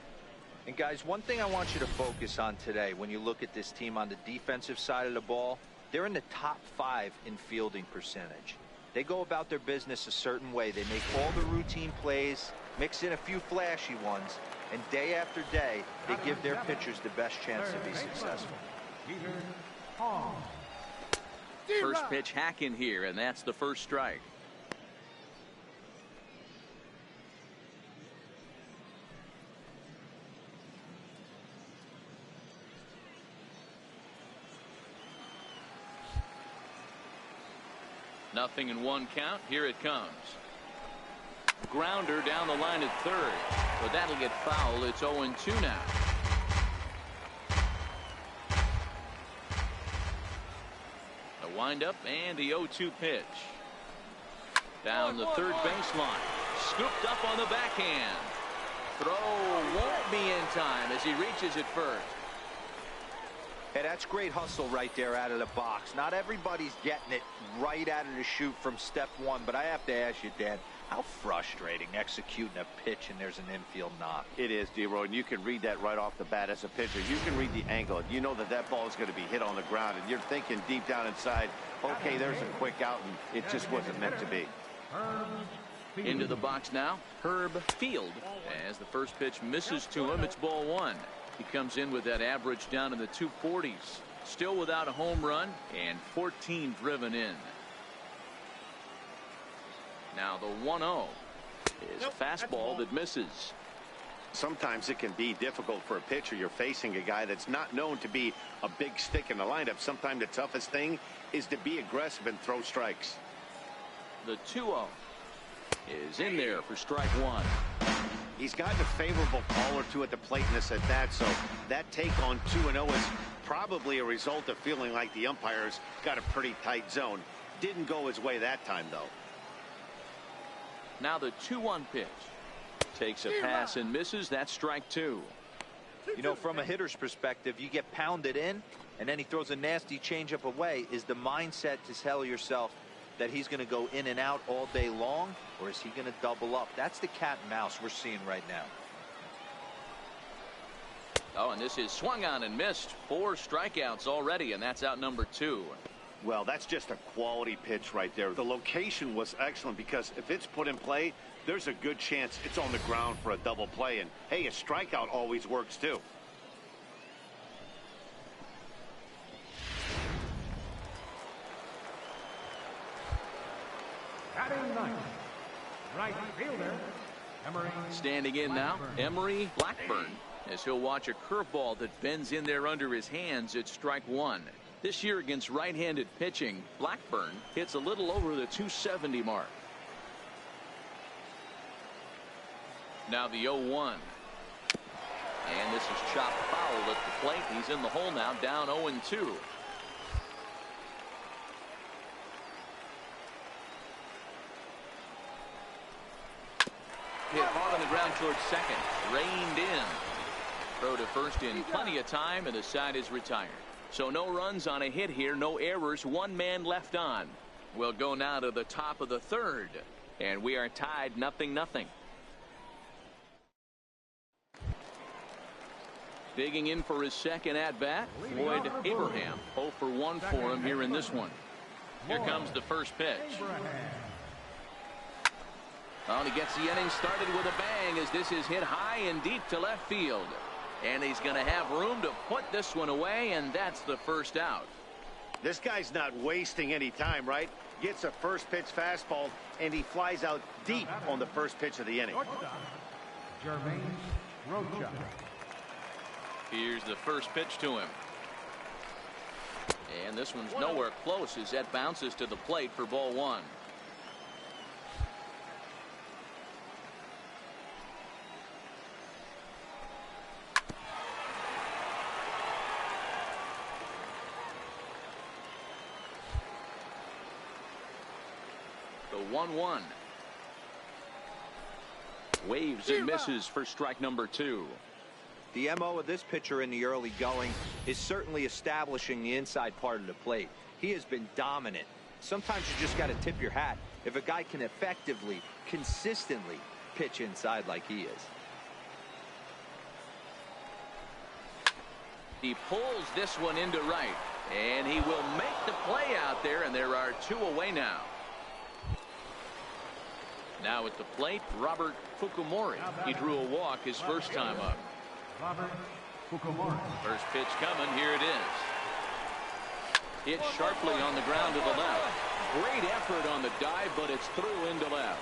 Speaker 5: And guys, one thing I want you to focus on today when you look at this team on the defensive side of the ball, they're in the top 5 in fielding percentage. They go about their business a certain way. They make all the routine plays, mix in a few flashy ones, and day after day, they give their pitchers the best chance to be successful.
Speaker 2: First pitch hacking here, and that's the first strike. Nothing in one count. Here it comes. Grounder down the line at third, but that'll get foul. It's 0-2 now. The windup and the 0-2 pitch. Down the third baseline. Scooped up on the backhand. Throw won't be in time as he reaches it first.
Speaker 5: Hey, that's great hustle right there out of the box. Not everybody's getting it right out of the chute from step one, but I have to ask you, Dan, how frustrating executing a pitch and there's an infield knock.
Speaker 4: It is, D-Roy, and you can read that right off the bat as a pitcher. You can read the angle. You know that that ball is going to be hit on the ground, and you're thinking deep down inside, okay, there's a quick out, and it just wasn't meant to be.
Speaker 2: Into the box now, Herb Field. As the first pitch misses to him, it's ball one. He comes in with that average down in the 240s. Still without a home run and 14 driven in. Now the 1-0 is a fastball that misses.
Speaker 4: Sometimes it can be difficult for a pitcher. You're facing a guy that's not known to be a big stick in the lineup. Sometimes the toughest thing is to be aggressive and throw strikes.
Speaker 2: The 2-0 is in there for strike one.
Speaker 4: He's gotten a favorable call or two at the plate in this at bat, so that take on 2-0 is probably a result of feeling like the umpires got a pretty tight zone. Didn't go his way that time, though.
Speaker 2: Now the 2-1 pitch. Takes a pass and misses. That's strike two.
Speaker 5: You know, from a hitter's perspective, you get pounded in, and then he throws a nasty changeup away. Is the mindset to tell yourself that he's going to go in and out all day long, or is he going to double up? That's the cat and mouse we're seeing right now.
Speaker 2: Oh, and this is swung on and missed. 4 strikeouts already, and that's out number 2.
Speaker 4: Well, that's just a quality pitch right there. The location was excellent because if it's put in play, there's a good chance it's on the ground for a double play. And, hey, a strikeout always works, too.
Speaker 3: Batting ninth, right fielder, Emery.
Speaker 2: Standing in now, Emery Blackburn, as he'll watch a curveball that bends in there under his hands at strike one. This year against right-handed pitching, Blackburn hits a little over the 270 mark. Now the 0-1. And this is chopped foul at the plate. He's in the hole now, down 0-2. Hit hard on the ground towards second. Reined in. Throw to first in plenty of time, and the side is retired. So no runs on a hit here, no errors, 1 man left on. We'll go now to the top of the third, and we are tied 0-0. Digging in for his second at-bat, Floyd Abraham. 0 for 1 for him here in this one. Here comes the first pitch. Well, he gets the inning started with a bang as this is hit high and deep to left field. And he's going to have room to put this one away, and that's the first out.
Speaker 4: This guy's not wasting any time, right? Gets a first pitch fastball, and he flies out deep on the first pitch of the inning.
Speaker 3: Jermaine Rocha.
Speaker 2: Here's the first pitch to him. And this one's nowhere close as that bounces to the plate for ball one. The 1-1. Waves and misses for strike number 2.
Speaker 5: The MO of this pitcher in the early going is certainly establishing the inside part of the plate. He has been dominant. Sometimes you just got to tip your hat if a guy can effectively, consistently pitch inside like he is.
Speaker 2: He pulls this one into right, and he will make the play out there, and there are 2 away now. Now at the plate, Robert Fukumori. He drew a walk his first time up.
Speaker 3: Robert Fukumori.
Speaker 2: First pitch coming. Here it is. Hit sharply on the ground to the left. Great effort on the dive, but it's through into left.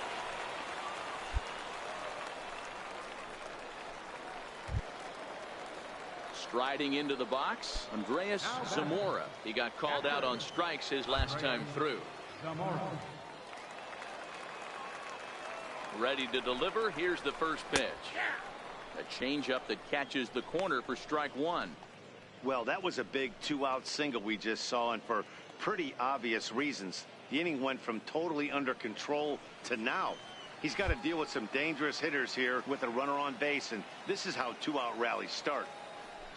Speaker 2: Striding into the box, Andreas Zamora. He got called out on strikes his last time through.
Speaker 3: Zamora.
Speaker 2: Ready to deliver. Here's the first pitch. A changeup that catches the corner for strike one.
Speaker 4: Well, that was a big 2-out single we just saw, and for pretty obvious reasons. The inning went from totally under control to now. He's got to deal with some dangerous hitters here with a runner on base, and this is how 2-out rallies start.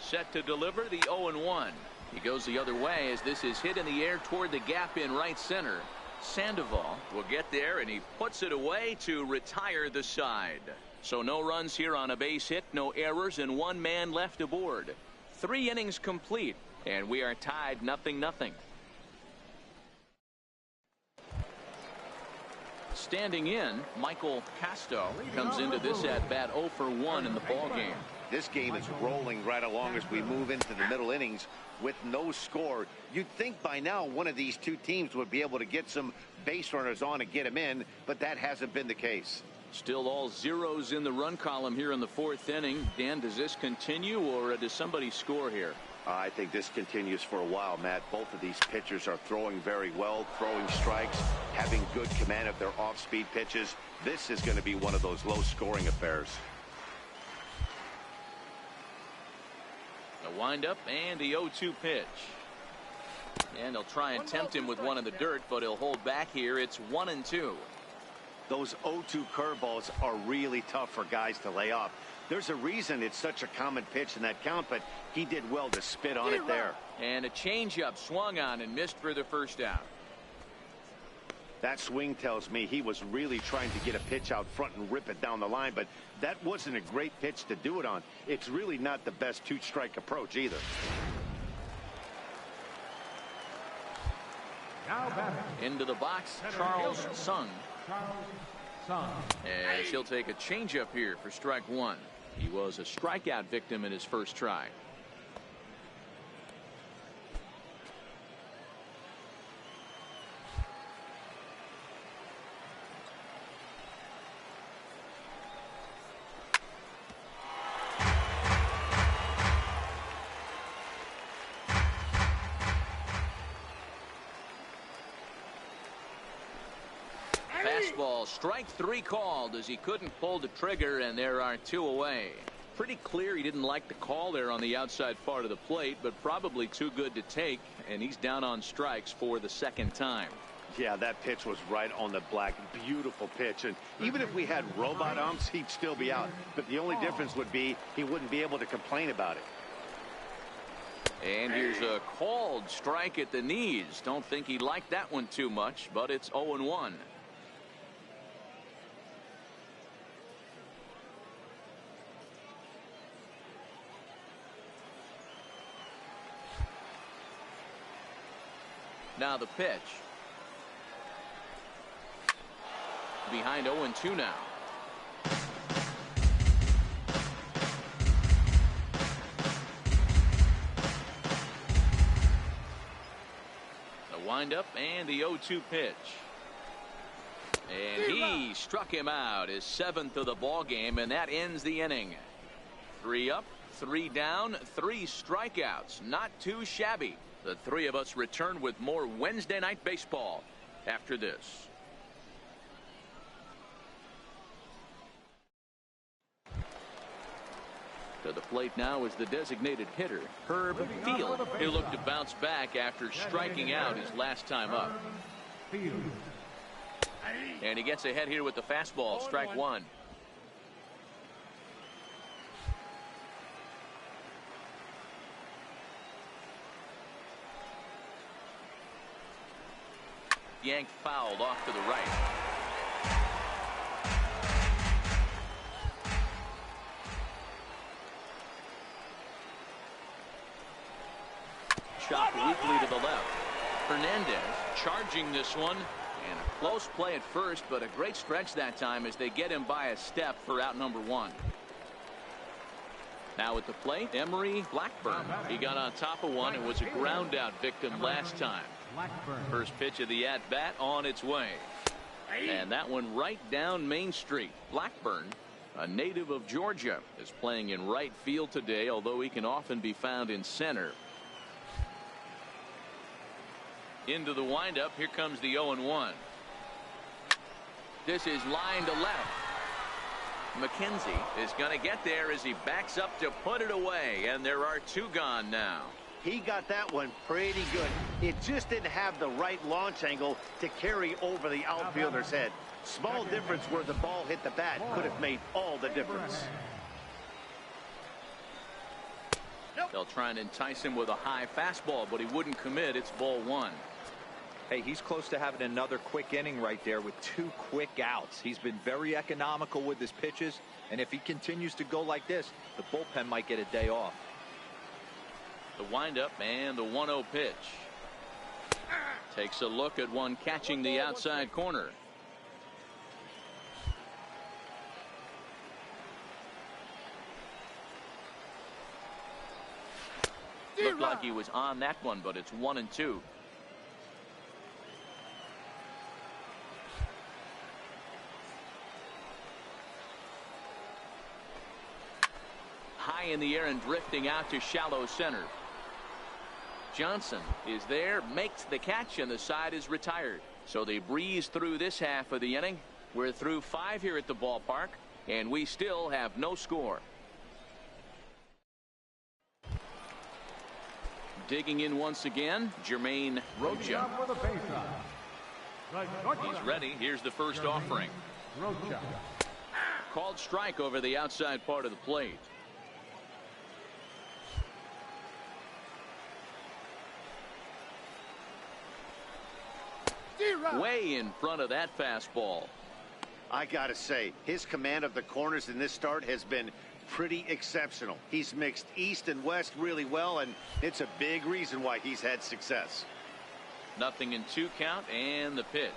Speaker 2: Set to deliver the 0-1. He goes the other way as this is hit in the air toward the gap in right center. Sandoval will get there, and he puts it away to retire the side. So no runs here on a base hit, no errors, and one man left aboard. 3 innings complete, and we are tied 0-0. Standing in, Michael Casto comes into this at bat 0 for 1 in the ball game.
Speaker 4: This game is rolling right along as we move into the middle innings with no score. You'd think by now one of these two teams would be able to get some base runners on and get them in, but that hasn't been the case.
Speaker 2: Still all zeros in the run column here in the 4th inning. Dan, does this continue, or does somebody score here?
Speaker 4: I think this continues for a while, Matt. Both of these pitchers are throwing very well, throwing strikes, having good command of their off-speed pitches. This is going to be one of those low-scoring affairs.
Speaker 2: The windup and the 0-2 pitch. And they'll try and tempt him with one in the dirt, but he'll hold back here. It's 1-2.
Speaker 4: Those 0-2 curveballs are really tough for guys to lay off. There's a reason it's such a common pitch in that count, but he did well to spit on it there.
Speaker 2: And a changeup swung on and missed for the first out.
Speaker 4: That swing tells me he was really trying to get a pitch out front and rip it down the line, but that wasn't a great pitch to do it on. It's really not the best 2-strike approach either.
Speaker 3: Now batting.
Speaker 2: Into the box, Charles Sung.
Speaker 3: Charles Sung.
Speaker 2: As he'll take a changeup here for strike one. He was a strikeout victim in his first try. Fastball, strike 3 called as he couldn't pull the trigger, and there are 2 away. Pretty clear he didn't like the call there on the outside part of the plate, but probably too good to take, and he's down on strikes for the second time.
Speaker 4: Yeah, that pitch was right on the black. Beautiful pitch, and even if we had robot umps, he'd still be out. But the only difference would be he wouldn't be able to complain about it.
Speaker 2: And here's a called strike at the knees. Don't think he liked that one too much, but it's 0-1. Now the pitch. Behind 0-2 now. The windup and the 0-2 pitch. And he struck him out, his 7th of the ball game, and that ends the inning. 3 up, 3 down, 3 strikeouts. Not too shabby. The 3 of us return with more Wednesday Night Baseball after this. To the plate now is the designated hitter, Herb Field. He'll look to bounce back after striking out his last time up. And he gets ahead here with the fastball, strike 1. Yanked fouled off to the right. Chopped weakly to the left. Hernandez charging this one. And a close play at first, but a great stretch that time as they get him by a step for out number 1. Now at the plate, Emery Blackburn. He got on top of one and was a ground out victim last time. First pitch of the at bat on its way. And that one right down Main Street. Blackburn, a native of Georgia, is playing in right field today, although he can often be found in center. Into the windup. Here comes the 0-1. This is line to left. McKenzie is going to get there as he backs up to put it away, and there are 2 gone now.
Speaker 4: He got that one pretty good. It just didn't have the right launch angle to carry over the outfielder's head. Small difference where the ball hit the bat could have made all the difference.
Speaker 2: They'll try and entice him with a high fastball, but he wouldn't commit. It's ball 1.
Speaker 5: Hey, he's close to having another quick inning right there with 2 quick outs. He's been very economical with his pitches, and if he continues to go like this, the bullpen might get a day off.
Speaker 2: The windup and the 1-0 pitch. Takes a look at one catching the outside corner. Looked like he was on that one, but it's 1-2. High in the air and drifting out to shallow center. Johnson is there, makes the catch, and the side is retired. So they breeze through this half of the inning. We're through 5 here at the ballpark, and we still have no score. Digging in once again, Jermaine Rocha. He's ready. Here's the first offering. Called strike over the outside part of the plate. Way in front of that fastball.
Speaker 4: I gotta say, his command of the corners in this start has been pretty exceptional. He's mixed east and west really well, and it's a big reason why he's had success.
Speaker 2: 0-2 count, and the pitch.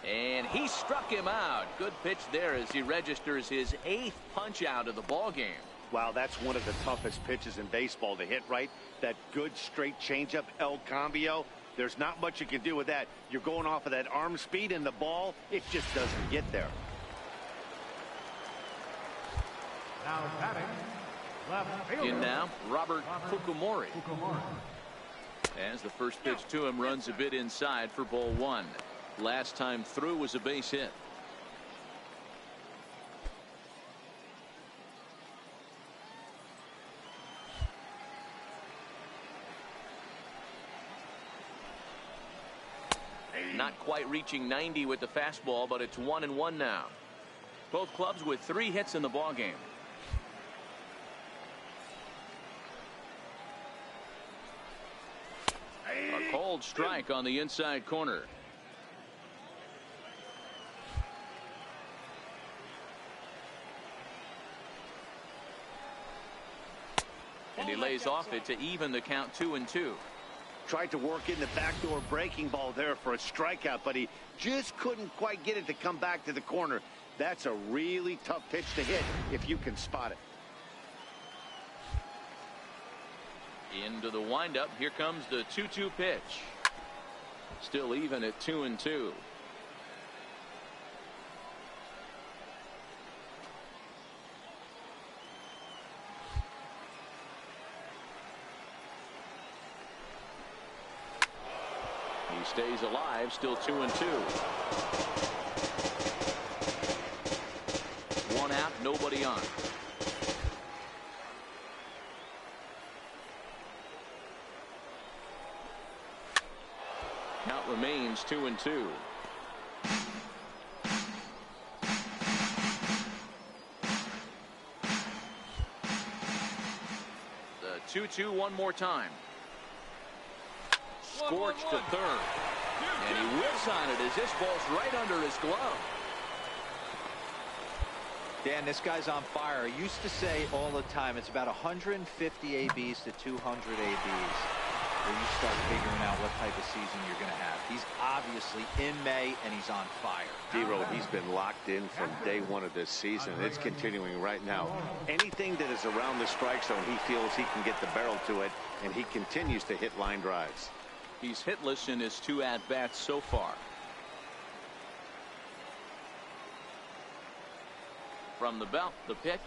Speaker 2: And he struck him out. Good pitch there as he registers his 8th punch out of the ball game.
Speaker 4: Wow, that's one of the toughest pitches in baseball to hit, right? That good straight changeup, El Cambio. There's not much you can do with that. You're going off of that arm speed, and the ball, it just doesn't get there.
Speaker 3: Now batting, left fielder.
Speaker 2: In now, Robert Fukumori. As the first pitch to him runs a bit inside for ball 1. Last time through was a base hit. Not quite reaching 90 with the fastball, but it's 1-1 now. Both clubs with 3 hits in the ball game. A cold strike on the inside corner. And he lays off it to even the count 2-2.
Speaker 4: Tried to work in the backdoor breaking ball there for a strikeout, but he just couldn't quite get it to come back to the corner. That's a really tough pitch to hit if you can spot it.
Speaker 2: Into the windup. Here comes the 2-2 pitch. Still even at 2-2. He stays alive, still 2-2. 1 out, nobody on. Count remains 2-2. The 2-2 one more time. Scorched to third. And he whiffs on it as this ball's right under his glove.
Speaker 5: Dan, this guy's on fire. I used to say all the time, it's about 150 ABs to 200 ABs. where you start figuring out what type of season you're going to have. He's obviously in May, and he's on fire.
Speaker 4: D-Roll, he's been locked in from day one of this season. It's continuing right now. Anything that is around the strike zone, he feels he can get the barrel to it, and he continues to hit line drives.
Speaker 2: He's hitless in his 2 at-bats so far. From the belt, the pitch.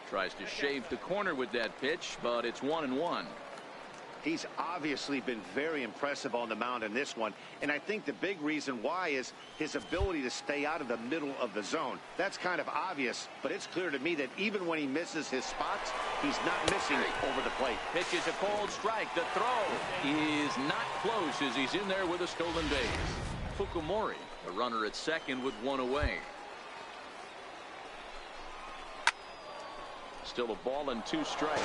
Speaker 2: Tries to shave the corner with that pitch, but it's 1-1.
Speaker 4: He's obviously been very impressive on the mound in this one, and I think the big reason why is his ability to stay out of the middle of the zone. That's kind of obvious, but it's clear to me that even when he misses his spots, he's not missing over the plate.
Speaker 2: Pitch is a cold strike. The throw is not close as he's in there with a stolen base. Fukumori, the runner at second with 1 away. Still a ball and 2 strikes.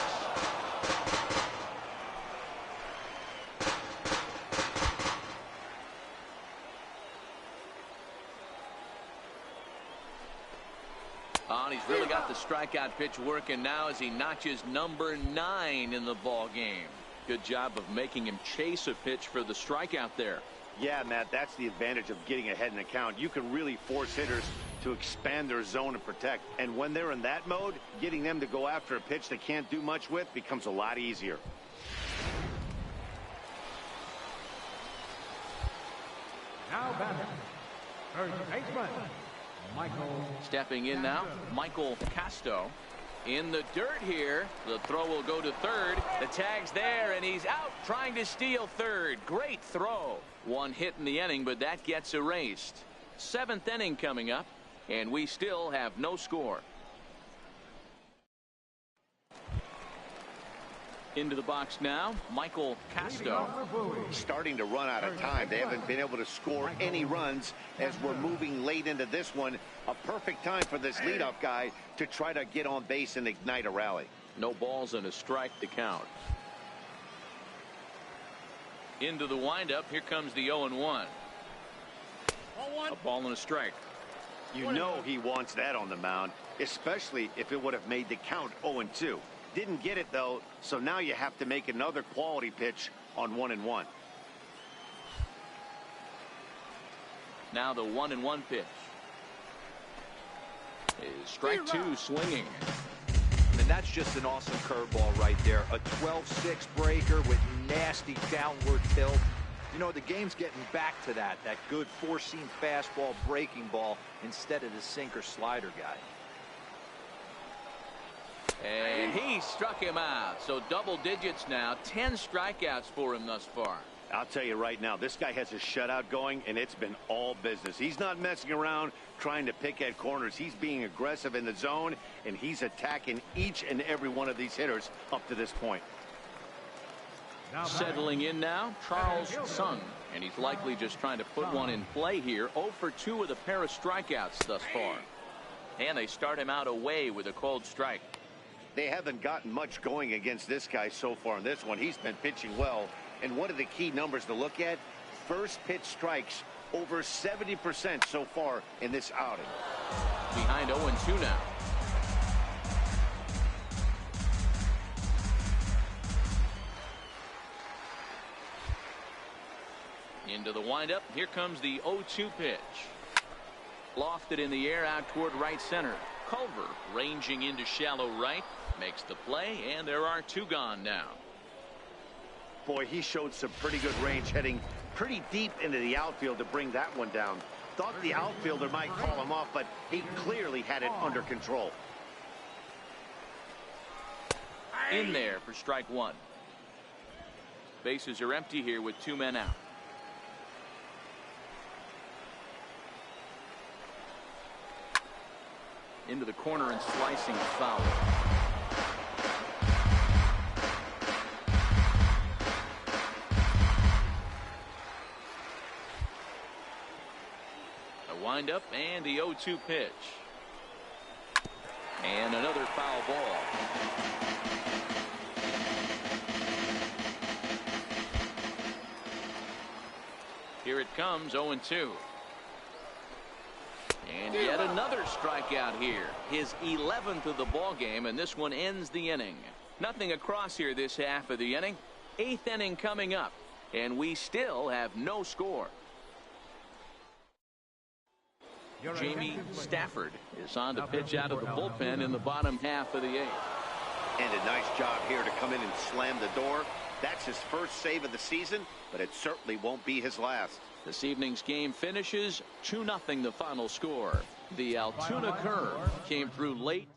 Speaker 2: And he's really got the strikeout pitch working now as he notches number 9 in the ball game. Good job of making him chase a pitch for the strikeout there.
Speaker 4: Yeah, Matt, that's the advantage of getting ahead in the count. You can really force hitters to expand their zone and protect. And when they're in that mode, getting them to go after a pitch they can't do much with becomes a lot easier.
Speaker 3: Now batting, third baseman, Michael.
Speaker 2: Stepping in now, Michael Casto. In the dirt here. The throw will go to third. The tag's there, and he's out trying to steal third. Great throw. 1 hit in the inning, but that gets erased. 7th inning coming up, and we still have no score. Into the box now, Michael Casto.
Speaker 4: Starting to run out of time. They haven't been able to score any runs as we're moving late into this one. A perfect time for this leadoff guy to try to get on base and ignite a rally.
Speaker 2: No balls and a strike to count. Into the windup. Here comes the 0-1. A ball and a strike.
Speaker 4: You know he wants that on the mound, especially if it would have made the count 0-2. Didn't get it, though, so now you have to make another quality pitch on 1-1.
Speaker 2: Now the 1-1 pitch. Is strike 2 swinging.
Speaker 5: And that's just an awesome curveball right there. A 12-6 breaker with nasty downward tilt. You know, the game's getting back to that good 4-seam fastball breaking ball instead of the sinker slider guy.
Speaker 2: And he struck him out. So double digits now. 10 strikeouts for him thus far.
Speaker 4: I'll tell you right now, this guy has a shutout going, and it's been all business. He's not messing around trying to pick at corners. He's being aggressive in the zone, and he's attacking each and every one of these hitters up to this point.
Speaker 2: Settling in now, Charles Sung. And he's likely just trying to put one in play here. 0 for 2 with a pair of strikeouts thus far. And they start him out away with a cold strike.
Speaker 4: They haven't gotten much going against this guy so far in this one. He's been pitching well. And one of the key numbers to look at, first pitch strikes over 70% so far in this outing.
Speaker 2: Behind 0-2 now. Into the windup. Here comes the 0-2 pitch. Lofted in the air out toward right center. Culver ranging into shallow right. Makes the play, and there are 2 gone now.
Speaker 4: Boy, he showed some pretty good range heading pretty deep into the outfield to bring that one down. Thought the outfielder might call him off, but he clearly had it under control.
Speaker 2: In there for strike 1. Bases are empty here with 2 men out. Into the corner and slicing foul. A windup and the 0-2 pitch. And another foul ball. Here it comes, 0-2. And yet another strikeout here. His 11th of the ball game, and this one ends the inning. Nothing across here this half of the inning. 8th inning coming up, and we still have no score. Jamie Stafford is on to pitch out of the bullpen in the bottom half of the 8th.
Speaker 4: And a nice job here to come in and slam the door. That's his first save of the season, but it certainly won't be his last.
Speaker 2: This evening's game finishes 2-0 the final score. The Altoona curve came through late.